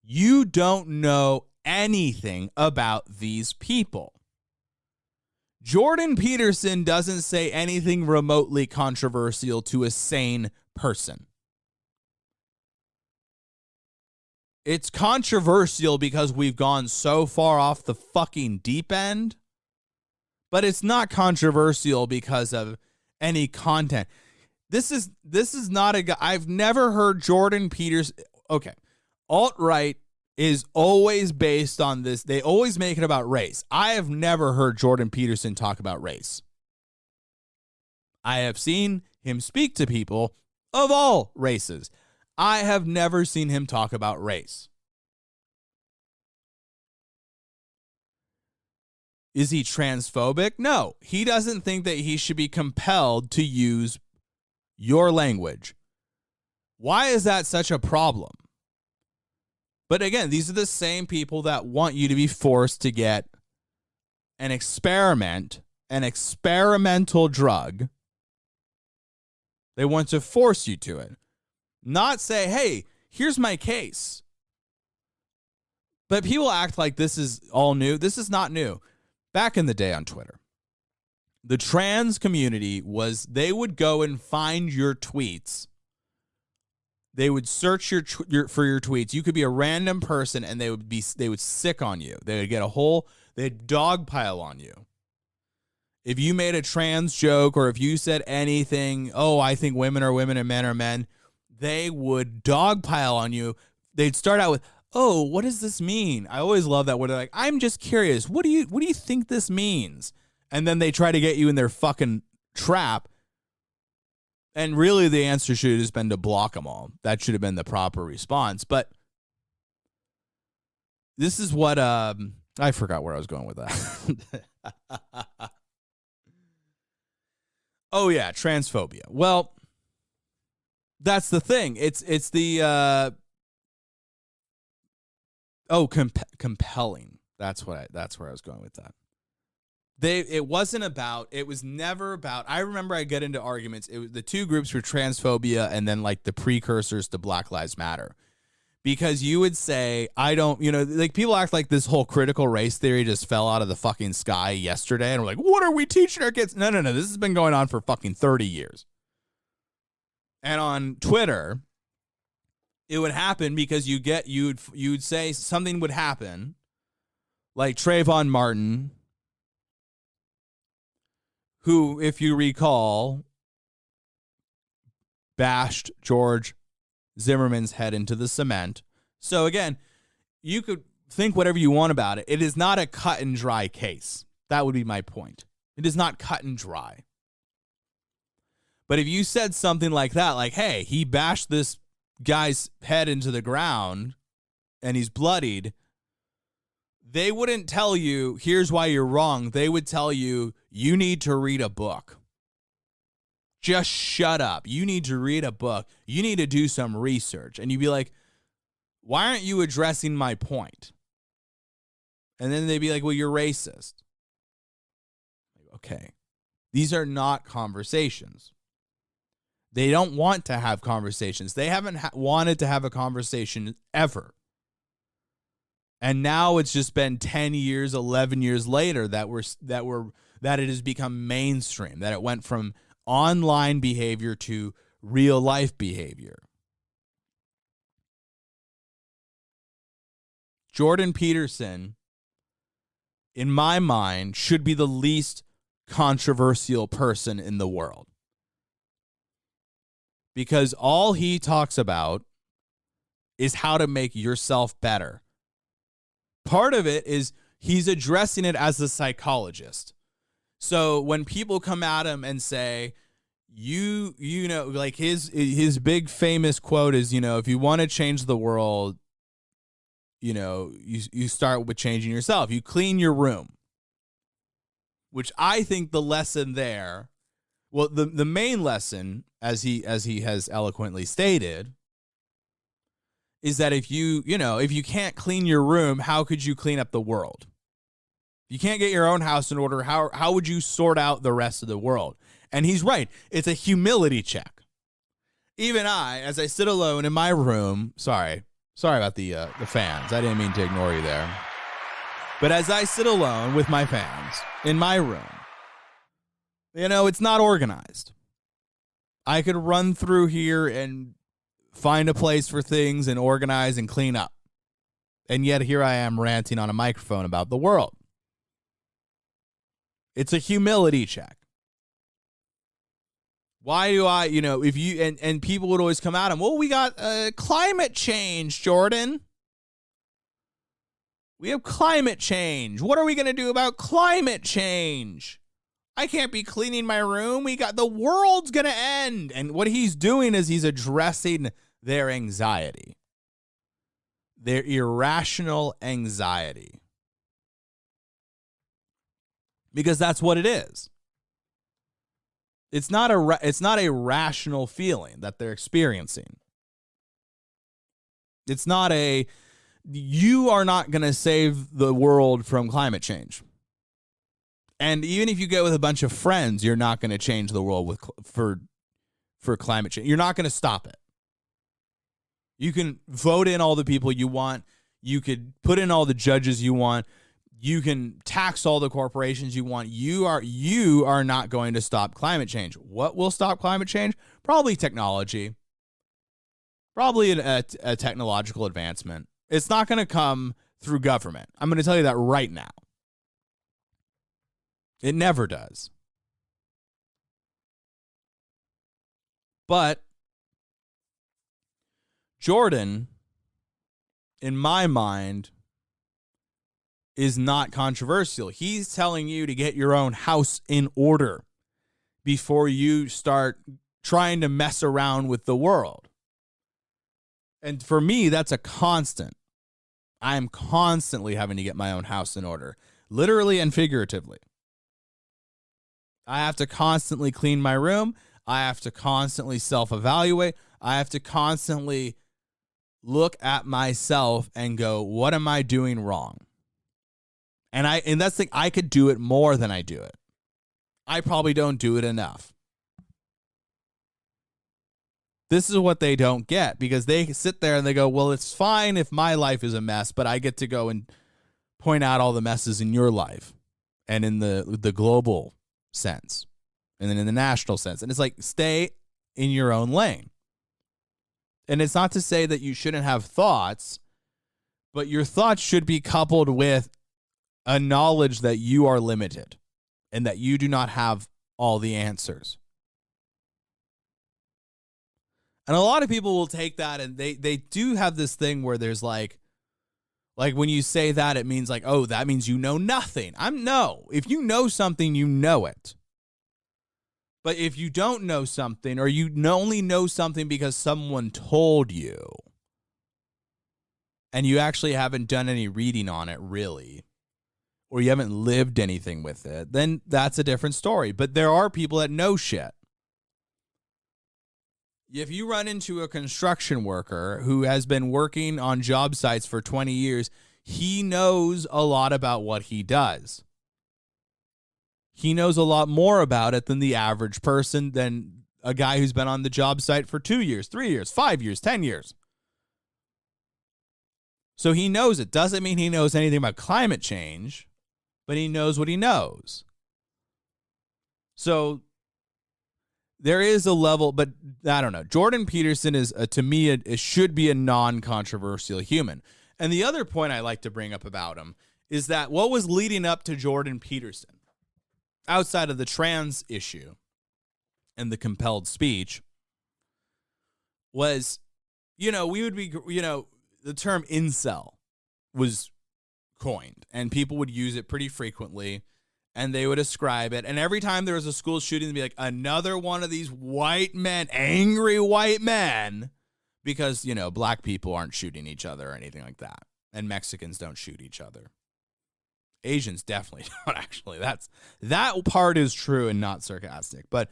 You don't know anything about these people. Jordan Peterson doesn't say anything remotely controversial to a sane person. It's controversial because we've gone so far off the fucking deep end, but it's not controversial because of any content. This is not a guy. I've never heard Jordan Peterson. Okay. Alt-right is always based on this. They always make it about race. I have never heard Jordan Peterson talk about race. I have seen him speak to people of all races. I have never seen him talk about race. Is he transphobic? No. He doesn't think that he should be compelled to use your language. Why is that such a problem? But again, these are the same people that want you to be forced to get an experimental drug. They want to force you to it. Not say, hey, here's my case. But people act like this is all new. This is not new. Back in the day on Twitter, the trans community they would go and find your tweets. They would search for your tweets. You could be a random person, and they would sick on you. They would they'd dogpile on you. If you made a trans joke, or if you said anything, oh, I think women are women and men are men, they would dogpile on you. They'd start out with, oh, what does this mean? I always love that, where they're like, I'm just curious. What do you think this means? And then they try to get you in their fucking trap. And really, the answer should have just been to block them all. That should have been the proper response. But this is what I forgot where I was going with that. Oh yeah, transphobia. Well, that's the thing. It's the compelling. That's where I was going with that. It was never about, I remember I get into arguments. The two groups were transphobia and then like the precursors to Black Lives Matter. Because you would say, like people act like this whole critical race theory just fell out of the fucking sky yesterday. And we're like, what are we teaching our kids? No. This has been going on for fucking 30 years. And on Twitter, It would happen because you'd say something would happen, like Trayvon Martin, who, if you recall, bashed George Zimmerman's head into the cement. So again, you could think whatever you want about it. It is not a cut and dry case. That would be my point. It is not cut and dry. But if you said something like that, like, hey, he bashed this guy's head into the ground and he's bloodied, they wouldn't tell you, here's why you're wrong. They would tell you, you need to read a book. Just shut up. You need to read a book. You need to do some research. And you'd be like, why aren't you addressing my point? And then they'd be like, well, you're racist. Okay. These are not conversations. They don't want to have conversations. They haven't wanted to have a conversation ever. And now it's just been 10 years, 11 years later that it has become mainstream, that it went from online behavior to real life behavior. Jordan Peterson, in my mind, should be the least controversial person in the world. Because all he talks about is how to make yourself better. Part of it is he's addressing it as a psychologist. So when people come at him and say, you know, like his big famous quote is, you know, if you want to change the world, you know, you start with changing yourself. You clean your room. Which I think the lesson there, well, the main lesson, as he has eloquently stated, is that if you can't clean your room, how could you clean up the world? If you can't get your own house in order, how would you sort out the rest of the world? And he's right. It's a humility check. Even I, as I sit alone in my room, sorry about the fans. I didn't mean to ignore you there. But as I sit alone with my fans in my room, you know, it's not organized. I could run through here and find a place for things and organize and clean up. And yet here I am ranting on a microphone about the world. It's a humility check. Why do I, you know, if you, and people would always come at him, well, we got climate change, Jordan. We have climate change. What are we going to do about climate change? I can't be cleaning my room. The world's going to end. And what he's doing is he's addressing their anxiety, their irrational anxiety. Because that's what it is. It's not a rational feeling that they're experiencing. It's not you are not going to save the world from climate change. And even if you go with a bunch of friends, you're not going to change the world for climate change. You're not going to stop it. You can vote in all the people you want. You could put in all the judges you want. You can tax all the corporations you want. You are not going to stop climate change. What will stop climate change? Probably technology. Probably a technological advancement. It's not going to come through government. I'm going to tell you that right now. It never does. But Jordan, in my mind, is not controversial. He's telling you to get your own house in order before you start trying to mess around with the world. And for me, that's a constant. I am constantly having to get my own house in order, literally and figuratively. I have to constantly clean my room. I have to constantly self-evaluate. I have to constantly look at myself and go, what am I doing wrong? And that's the thing, I could do it more than I do it. I probably don't do it enough. This is what they don't get, because they sit there and they go, well, it's fine if my life is a mess, but I get to go and point out all the messes in your life and in the global sense and then in the national sense. And it's like, stay in your own lane. And it's not to say that you shouldn't have thoughts, but your thoughts should be coupled with a knowledge that you are limited and that you do not have all the answers. And a lot of people will take that, and they do have this thing where there's like when you say that, it means like, oh, that means you know nothing. No. If you know something, you know it. But if you don't know something, or you only know something because someone told you, and you actually haven't done any reading on it really, or you haven't lived anything with it, then that's a different story. But there are people that know shit. If you run into a construction worker who has been working on job sites for 20 years, he knows a lot about what he does. He knows a lot more about it than the average person, than a guy who's been on the job site for 2 years, 3 years, 5 years, 10 years. So he knows it. Doesn't mean he knows anything about climate change, but he knows what he knows. So there is a level, but I don't know. Jordan Peterson is, to me, it should be a non-controversial human. And the other point I like to bring up about him is that what was leading up to Jordan Peterson, outside of the trans issue and the compelled speech, was, the term incel was coined, and people would use it pretty frequently, and they would ascribe it. And every time there was a school shooting, they'd be like, another one of these white men, angry white men, because, black people aren't shooting each other or anything like that, and Mexicans don't shoot each other. Asians definitely don't, actually. That part is true and not sarcastic. But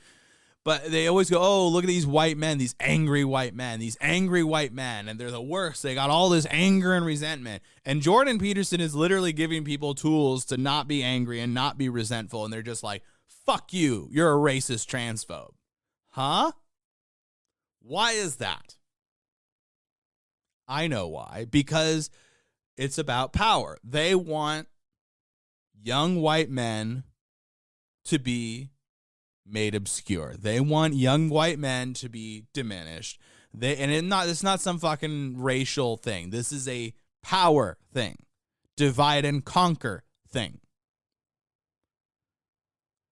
they always go, oh, look at these white men, these angry white men, and they're the worst. They got all this anger and resentment. And Jordan Peterson is literally giving people tools to not be angry and not be resentful. And they're just like, fuck you, you're a racist transphobe. Huh? Why is that? I know why. Because it's about power. They want young white men to be made obscure. They want young white men to be diminished. It's not some fucking racial thing. This is a power thing. Divide and conquer thing.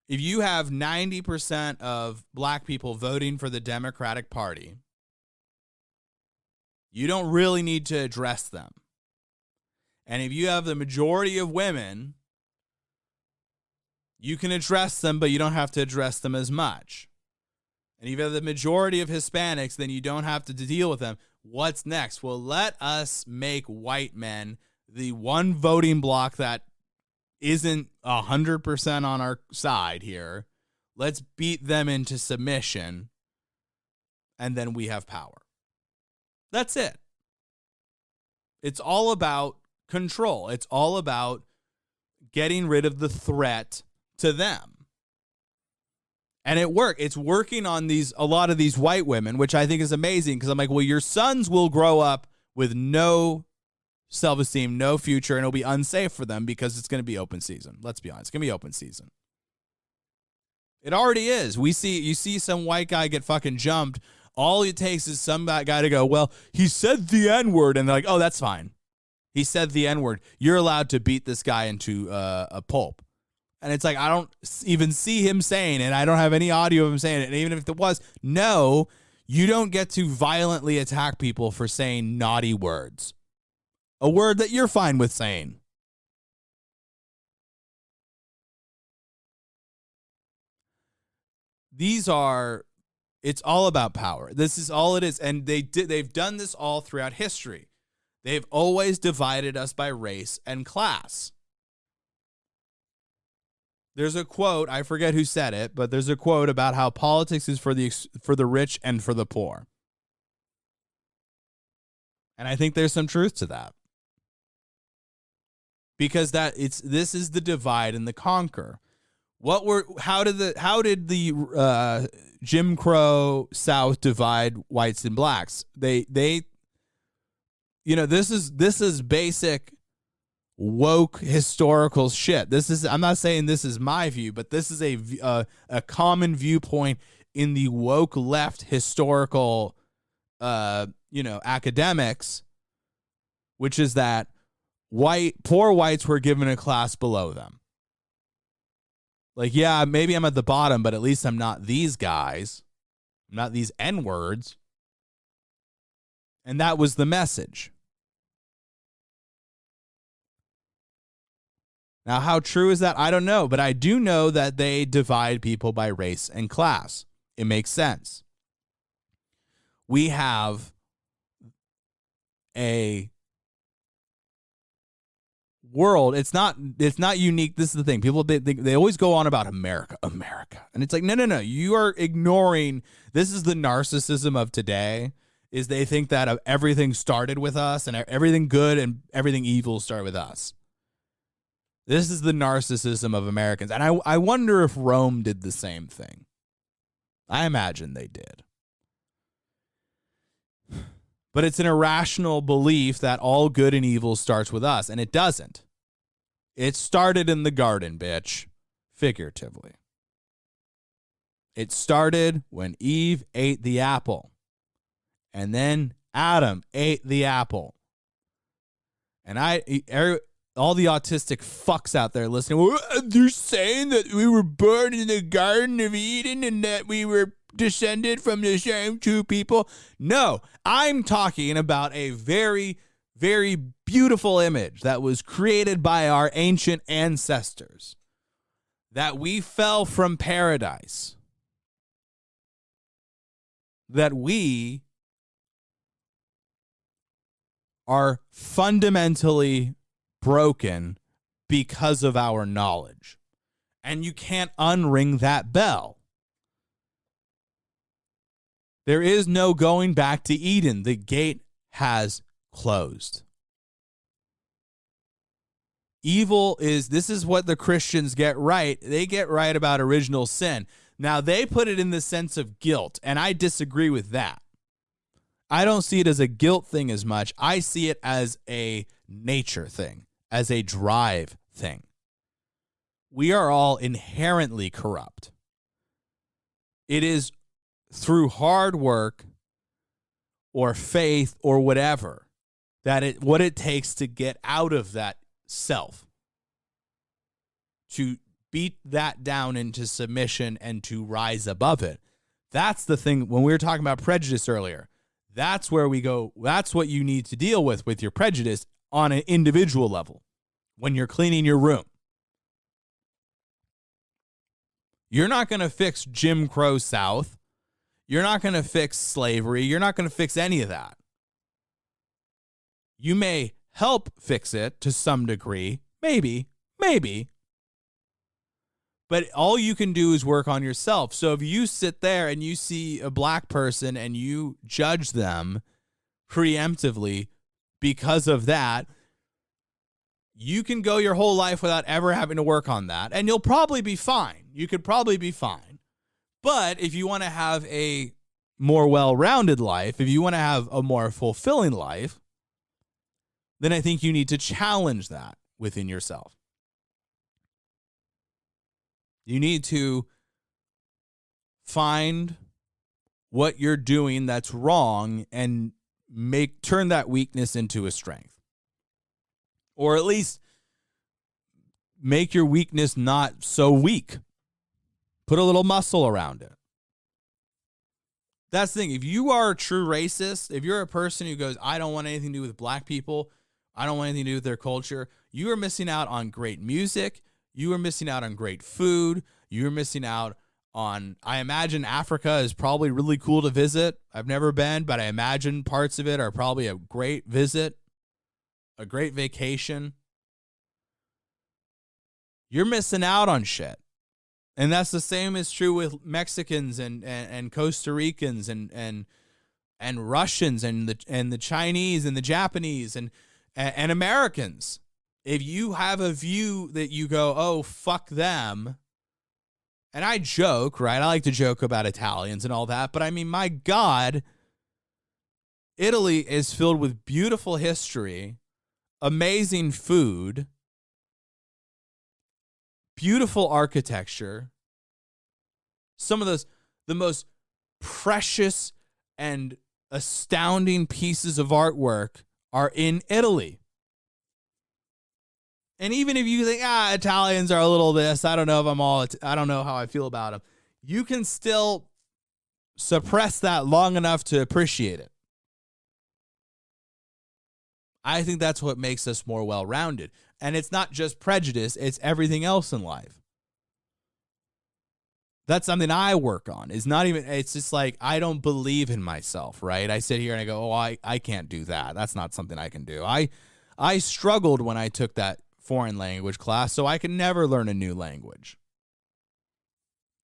If you have 90% of black people voting for the Democratic Party, you don't really need to address them. And if you have the majority of women, you can address them, but you don't have to address them as much. And if you have the majority of Hispanics, then you don't have to deal with them. What's next? Well, let us make white men the one voting bloc that isn't 100% on our side here. Let's beat them into submission, and then we have power. That's it. It's all about control. It's all about getting rid of the threat to them. And it worked. It's working on a lot of these white women, which I think is amazing, because I'm like, well, your sons will grow up with no self-esteem, no future, and it'll be unsafe for them because it's going to be open season. Let's be honest. It's going to be open season. It already is. You see some white guy get fucking jumped. All it takes is some guy to go, well, he said the N-word, and they're like, oh, that's fine. He said the N-word. You're allowed to beat this guy into a pulp. And it's like, I don't even see him saying it. I don't have any audio of him saying it. And even if it was, no, you don't get to violently attack people for saying naughty words. A word that you're fine with saying. It's all about power. This is all it is. And they've done this all throughout history. They've always divided us by race and class. There's a quote, I forget who said it, but there's a quote about how politics is for the rich and for the poor. And I think there's some truth to that. Because this is the divide and the conquer. How did the Jim Crow South divide whites and blacks? This is basic woke historical shit. I'm not saying this is my view, but this is a common viewpoint in the woke left historical academics, which is that poor whites were given a class below them. Like, yeah, maybe I'm at the bottom, but at least I'm not these guys. I'm not these N-words. And that was the message. Now, how true is that? I don't know, but I do know that they divide people by race and class. It makes sense. We have a world. It's not unique. This is the thing. People, they always go on about America. And it's like, no. You are ignoring. This is the narcissism of today, is they think that everything started with us and everything good and everything evil started with us. This is the narcissism of Americans. And I wonder if Rome did the same thing. I imagine they did. But it's an irrational belief that all good and evil starts with us, and it doesn't. It started in the garden, bitch, figuratively. It started when Eve ate the apple, and then Adam ate the apple. And all the autistic fucks out there listening, they're saying that we were born in the Garden of Eden and that we were descended from the same two people. No, I'm talking about a very, very beautiful image that was created by our ancient ancestors, that we fell from paradise, that we are fundamentally broken because of our knowledge. And you can't unring that bell. There is no going back to Eden. The gate has closed. This is what the Christians get right. They get right about original sin. Now, they put it in the sense of guilt, and I disagree with that. I don't see it as a guilt thing as much. I see it as a nature thing, as a drive thing. We are all inherently corrupt. It is through hard work or faith or whatever what it takes to get out of that self, to beat that down into submission and to rise above it. That's the thing. When we were talking about prejudice earlier, that's where we go. That's what you need to deal with your prejudice on an individual level when you're cleaning your room. You're not going to fix Jim Crow South. You're not going to fix slavery. You're not going to fix any of that. You may help fix it to some degree. Maybe. But all you can do is work on yourself. So if you sit there and you see a black person and you judge them preemptively because of that, you can go your whole life without ever having to work on that, and you'll probably be fine. You could probably be fine. But if you want to have a more well-rounded life, if you want to have a more fulfilling life, then I think you need to challenge that within yourself. You need to find what you're doing that's wrong and turn that weakness into a strength. Or at least make your weakness not so weak. Put a little muscle around it. That's the thing. If you are a true racist, if you're a person who goes, I don't want anything to do with black people, I don't want anything to do with their culture, you are missing out on great music. You are missing out on great food. You're missing out on, I imagine Africa is probably really cool to visit. I've never been, but I imagine parts of it are probably a great visit, a great vacation. You're missing out on shit. And that's the same is true with Mexicans and Costa Ricans and Russians and the Chinese and the Japanese and Americans. If you have a view that you go, oh, fuck them, and I joke, right? I like to joke about Italians and all that, but I mean, my God, Italy is filled with beautiful history, amazing food, beautiful architecture, some of the most precious and astounding pieces of artwork are in Italy. And even if you think, Italians are a little this, I don't know if I don't know how I feel about them. You can still suppress that long enough to appreciate it. I think that's what makes us more well-rounded. And it's not just prejudice, it's everything else in life. That's something I work on. It's just like, I don't believe in myself, right? I sit here and I go, I can't do that. That's not something I can do. I struggled when I took that foreign language class, so I can never learn a new language.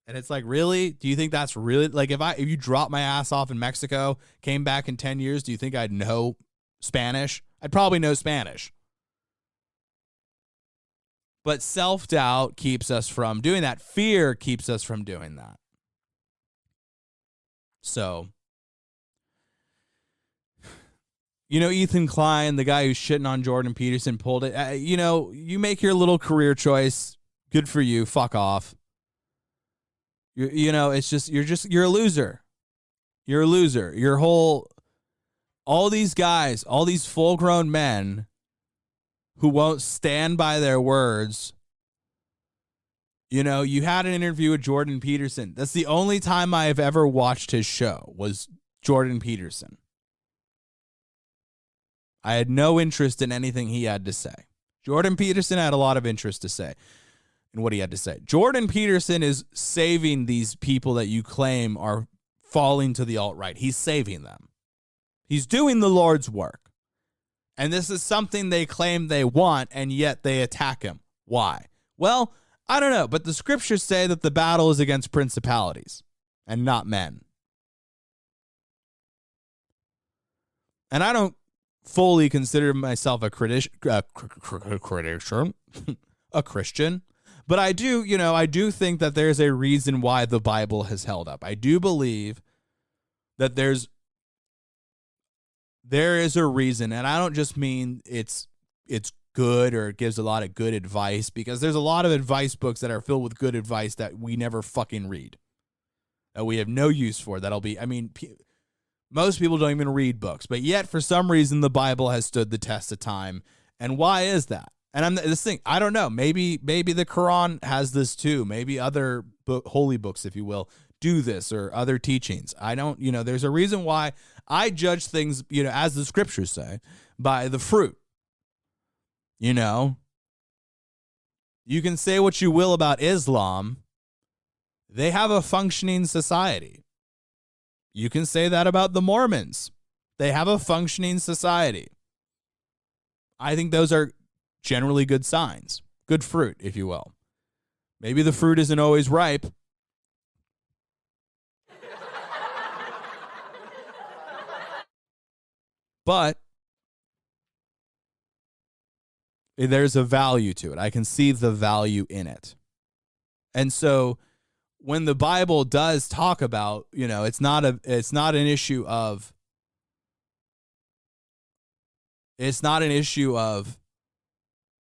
And it's like, really? Do you think that's really, like, if you dropped my ass off in Mexico, came back in 10 years, do you think I'd know Spanish? I'd probably know Spanish. But self-doubt keeps us from doing that. Fear keeps us from doing that. So, Ethan Klein, the guy who's shitting on Jordan Peterson, pulled it. You make your little career choice. Good for you. Fuck off. It's just you're a loser. You're a loser. All these guys, all these full-grown men who won't stand by their words. You had an interview with Jordan Peterson. That's the only time I have ever watched his show, was Jordan Peterson. I had no interest in anything he had to say. Jordan Peterson had a lot of interest to say in what he had to say. Jordan Peterson is saving these people that you claim are falling to the alt-right. He's saving them. He's doing the Lord's work. And this is something they claim they want, and yet they attack him. Why? Well, I don't know, but the scriptures say that the battle is against principalities and not men. And I don't fully consider myself a Christian, but I do think that there's a reason why the Bible has held up. I do believe that there is a reason, and I don't just mean it's good or it gives a lot of good advice, because there's a lot of advice books that are filled with good advice that we never fucking read, that we have no use for. Most people don't even read books, but yet for some reason the Bible has stood the test of time. And why is that? And I don't know. Maybe the Quran has this too. Maybe other holy books, if you will, do this, or other teachings. I don't, there's a reason why I judge things, as the scriptures say, by the fruit. You can say what you will about Islam. They have a functioning society. You can say that about the Mormons. They have a functioning society. I think those are generally good signs, good fruit, if you will. Maybe the fruit isn't always ripe. But there's a value to it. I can see the value in it. And so when the Bible does talk about, it's not an issue of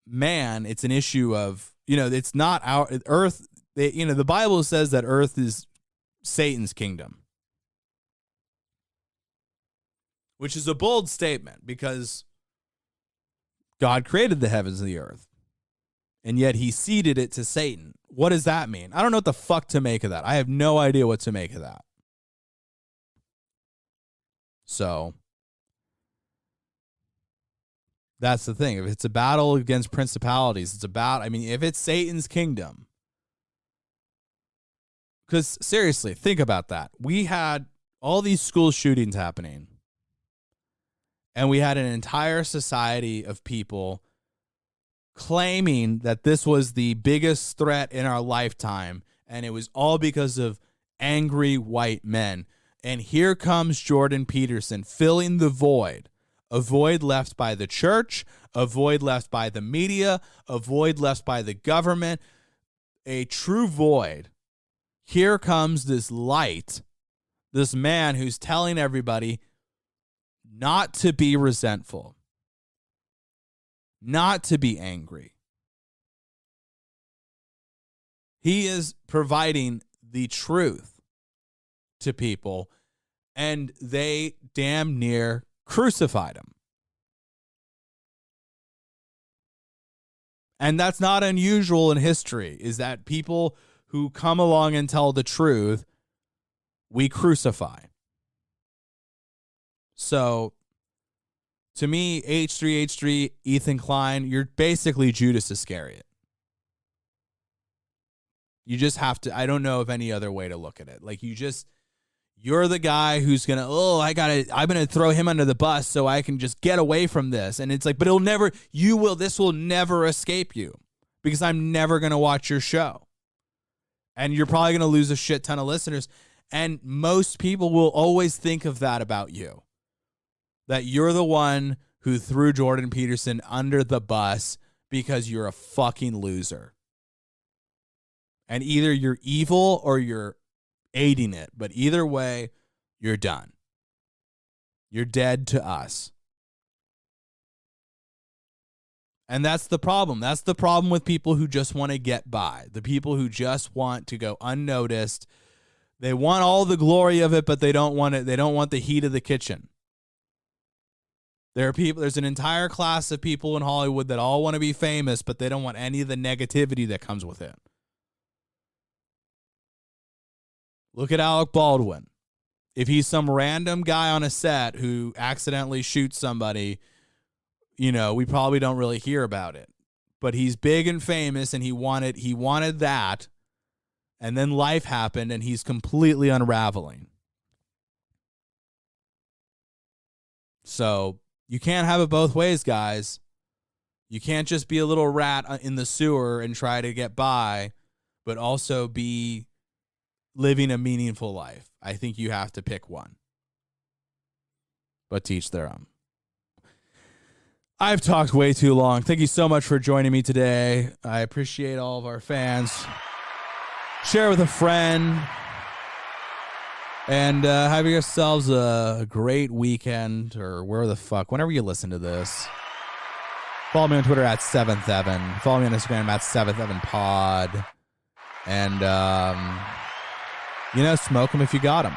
man, it's an issue of, it's not our earth. The Bible says that earth is Satan's kingdom, which is a bold statement, because God created the heavens and the earth, and yet he ceded it to Satan. What does that mean? I don't know what the fuck to make of that. I have no idea what to make of that. So that's the thing. If it's a battle against principalities, if it's Satan's kingdom, because seriously, think about that. We had all these school shootings happening, and we had an entire society of people claiming that this was the biggest threat in our lifetime, and it was all because of angry white men. And here comes Jordan Peterson filling the void, a void left by the church, a void left by the media, a void left by the government, a true void. Here comes this light, this man who's telling everybody not to be resentful, not to be angry. He is providing the truth to people, and they damn near crucified him. And that's not unusual in history, is that people who come along and tell the truth, we crucify. So, to me, H3H3, Ethan Klein, you're basically Judas Iscariot. You just have to, I don't know of any other way to look at it. Like, you're the guy who's going to, I'm going to throw him under the bus so I can just get away from this. And it's like, but this will never escape you because I'm never going to watch your show. And you're probably going to lose a shit ton of listeners. And most people will always think of that about you. That you're the one who threw Jordan Peterson under the bus because you're a fucking loser. And either you're evil or you're aiding it. But either way, you're done. You're dead to us. And that's the problem. That's the problem with people who just want to get by. The people who just want to go unnoticed. They want all the glory of it, but they don't want it. They don't want the heat of the kitchen. There's an entire class of people in Hollywood that all want to be famous, but they don't want any of the negativity that comes with it. Look at Alec Baldwin. If he's some random guy on a set who accidentally shoots somebody, we probably don't really hear about it. But he's big and famous, and he wanted that, and then life happened, and he's completely unraveling. So you can't have it both ways, guys. You can't just be a little rat in the sewer and try to get by, but also be living a meaningful life. I think you have to pick one. But to each their own. I've talked way too long. Thank you so much for joining me today. I appreciate all of our fans. Share with a friend. And have yourselves a great weekend, or whenever you listen to this. Follow me on Twitter at 7th Evan. Follow me on Instagram at 7th Evan Pod. And, smoke them if you got them.